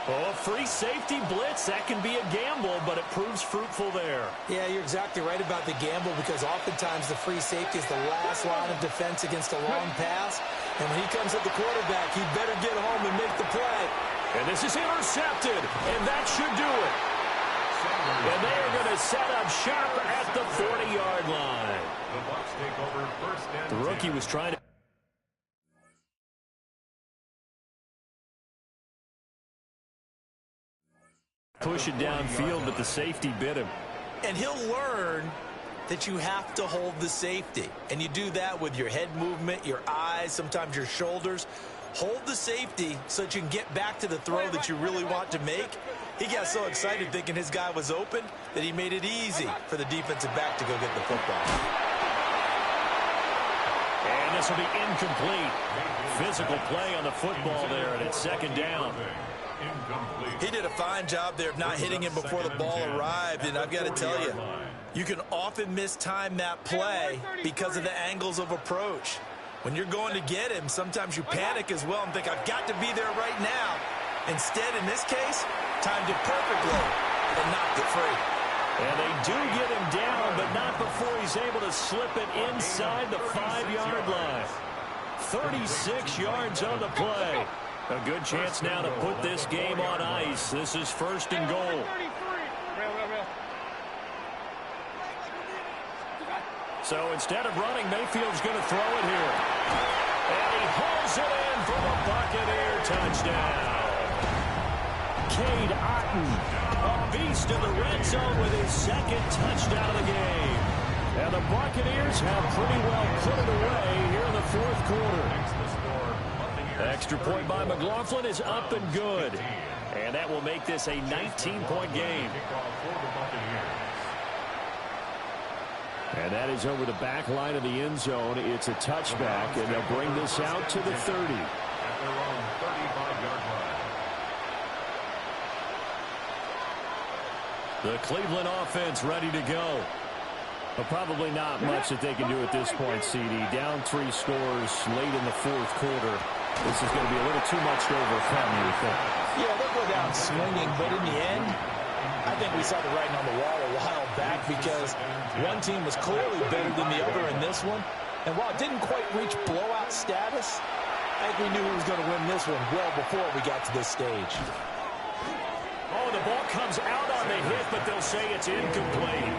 Oh, a free safety blitz, that can be a gamble, but it proves fruitful there. Yeah, you're exactly right about the gamble because oftentimes the free safety is the last line of defense against a long pass. And when he comes at the quarterback, he better get home and make the play. And this is intercepted, and that should do it. And they are going to set up shop at the 40-yard line. The Bucs take over 1st and 10. The rookie was trying to Push it downfield, but the safety bit him. And he'll learn that you have to hold the safety. And you do that with your head movement, your eyes, sometimes your shoulders. Hold the safety so that you can get back to the throw that you really want to make. He got so excited thinking his guy was open that he made it easy for the defensive back to go get the football. And this will be incomplete. Physical play on the football there, and it's second down. He did a fine job there of not hitting him before the ball arrived, and I've got to tell you, you can often mistime that play because of the angles of approach. When you're going to get him, sometimes you panic as well and think, I've got to be there right now. Instead, in this case, timed it perfectly and knocked it free. And they do get him down, but not before he's able to slip it inside the 5-yard line. 36 yards on the play. A good chance now to put this game on ice. This is first and goal. So instead of running, Mayfield's going to throw it here. And he hauls it in for the Buccaneer touchdown. Cade Otton, a beast in the red zone with his second touchdown of the game. And the Buccaneers have pretty well put it away here in the fourth quarter. Extra point by McLaughlin is up and good. And that will make this a 19-point game. And that is over the back line of the end zone. It's a touchback, and they'll bring this out to the 30. At their own 35-yard line. The Cleveland offense ready to go. But probably not much that they can do at this point, CD. Down 3 scores late in the fourth quarter. This is going to be a little too much to overcome, you think? Yeah, they'll go down swinging, but in the end, I think we saw the writing on the wall a while back because one team was clearly better than the other in this one. And while it didn't quite reach blowout status, I think we knew who was going to win this one well before we got to this stage. Oh, the ball comes out on the hit, but they'll say it's incomplete.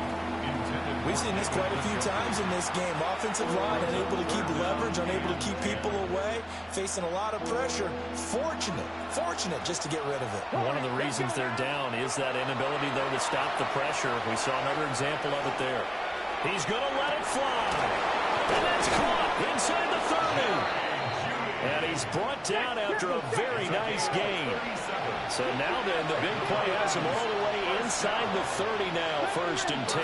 We've seen this quite a few times in this game. Offensive line unable to keep leverage, unable to keep people away, facing a lot of pressure. Fortunate just to get rid of it. One of the reasons they're down is that inability, though, to stop the pressure. We saw another example of it there. He's going to let it fly. And that's caught inside the 30. And he's brought down after a very nice game. So now then, the big play has him all the way inside the 30 now, first and 10.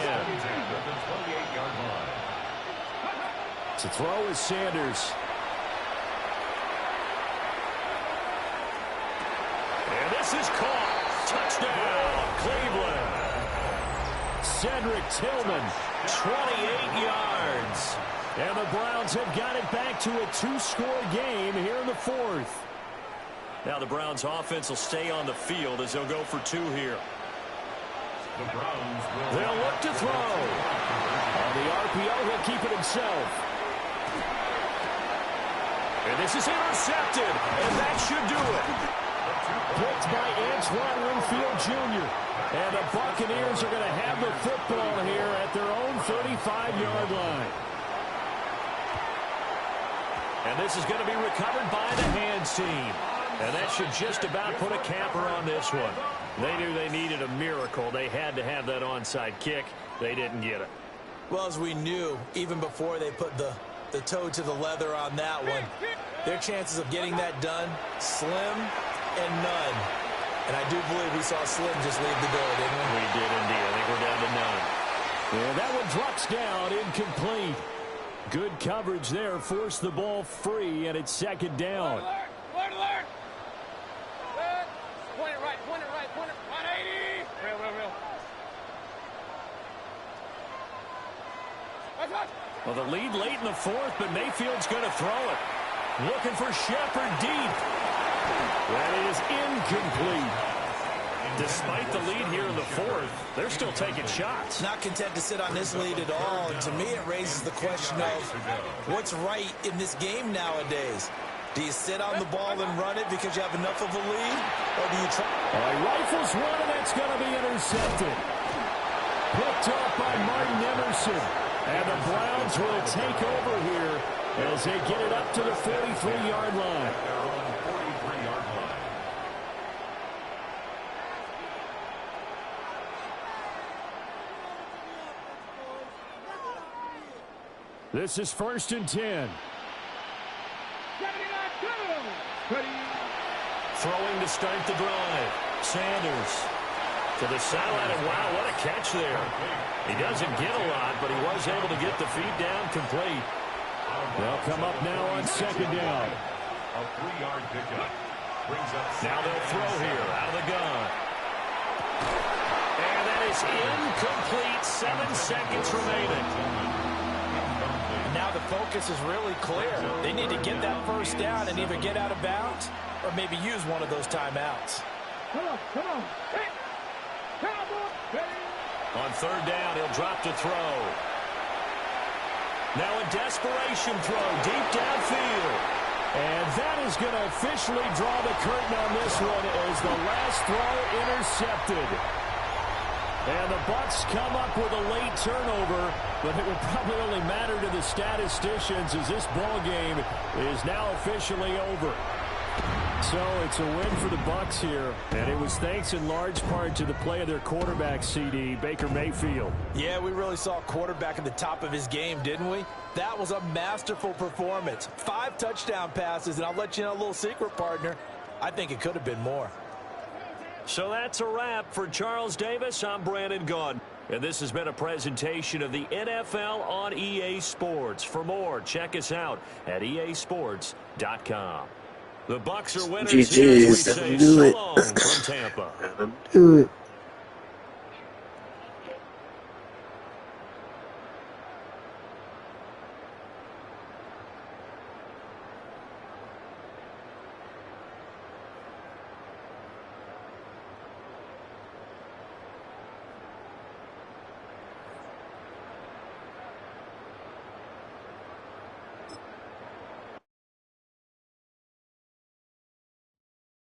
To throw is Sanders. And this is caught. Touchdown, Cleveland. Cedric Tillman, 28 yards. And the Browns have got it back to a 2-score game here in the fourth. Now the Browns offense will stay on the field as they'll go for 2 here. They'll look to throw. On the RPO, he'll keep it himself. And this is intercepted, and that should do it. Picked by Antoine Winfield Jr. And the Buccaneers are going to have the football here at their own 35-yard line. And this is going to be recovered by the hands team. And that should just about put a capper on this one. They knew they needed a miracle. They had to have that onside kick. They didn't get it. Well, as we knew, even before they put the toe to the leather on that one, their chances of getting that done, slim and none. And I do believe we saw Slim just leave the door, didn't we? We did indeed. I think we're down to none. And that one drops down, incomplete. Good coverage there, forced the ball free, and it's second down. Alert! Point it right, 180. Real. Well, the lead late in the fourth, but Mayfield's going to throw it. Looking for Shepard deep. That is incomplete. Despite the lead here in the fourth, they're still taking shots. Not content to sit on this lead at all. And to me, it raises the question of what's right in this game nowadays. Do you sit on the ball and run it because you have enough of a lead? Or do you try? Rifles one, and that's going to be intercepted. Picked up by Martin Emerson. And the Browns will take over here as they get it up to the 43-yard line. This is 1st and 10. Throwing to start the drive. Sanders to the sideline, and wow, what a catch there. He doesn't get a lot, but he was able to get the feet down complete. They'll come up now on 2nd down. A 3-yard pickup. Brings up now they'll throw here out of the gun. And that is incomplete. 7 seconds remaining. Now the focus is really clear. They need to get that 1st down and either get out of bounds or maybe use one of those timeouts. Come on. Hey. On 3rd down, he'll drop to throw. Now a desperation throw deep downfield. And that is going to officially draw the curtain on this one as the last throw intercepted. And the Bucs come up with a late turnover, but it will probably only matter to the statisticians as this ball game is now officially over. So it's a win for the Bucs here, and it was thanks in large part to the play of their quarterback, CD, Baker Mayfield. Yeah, we really saw a quarterback at the top of his game, didn't we? That was a masterful performance. 5 touchdown passes, and I'll let you know a little secret, partner. I think it could have been more. So that's a wrap for Charles Davis. I'm Brandon Gunn. And this has been a presentation of the NFL on EA Sports. For more, check us out at easports.com. The Bucs are winners here as we say so long from Tampa. Do it.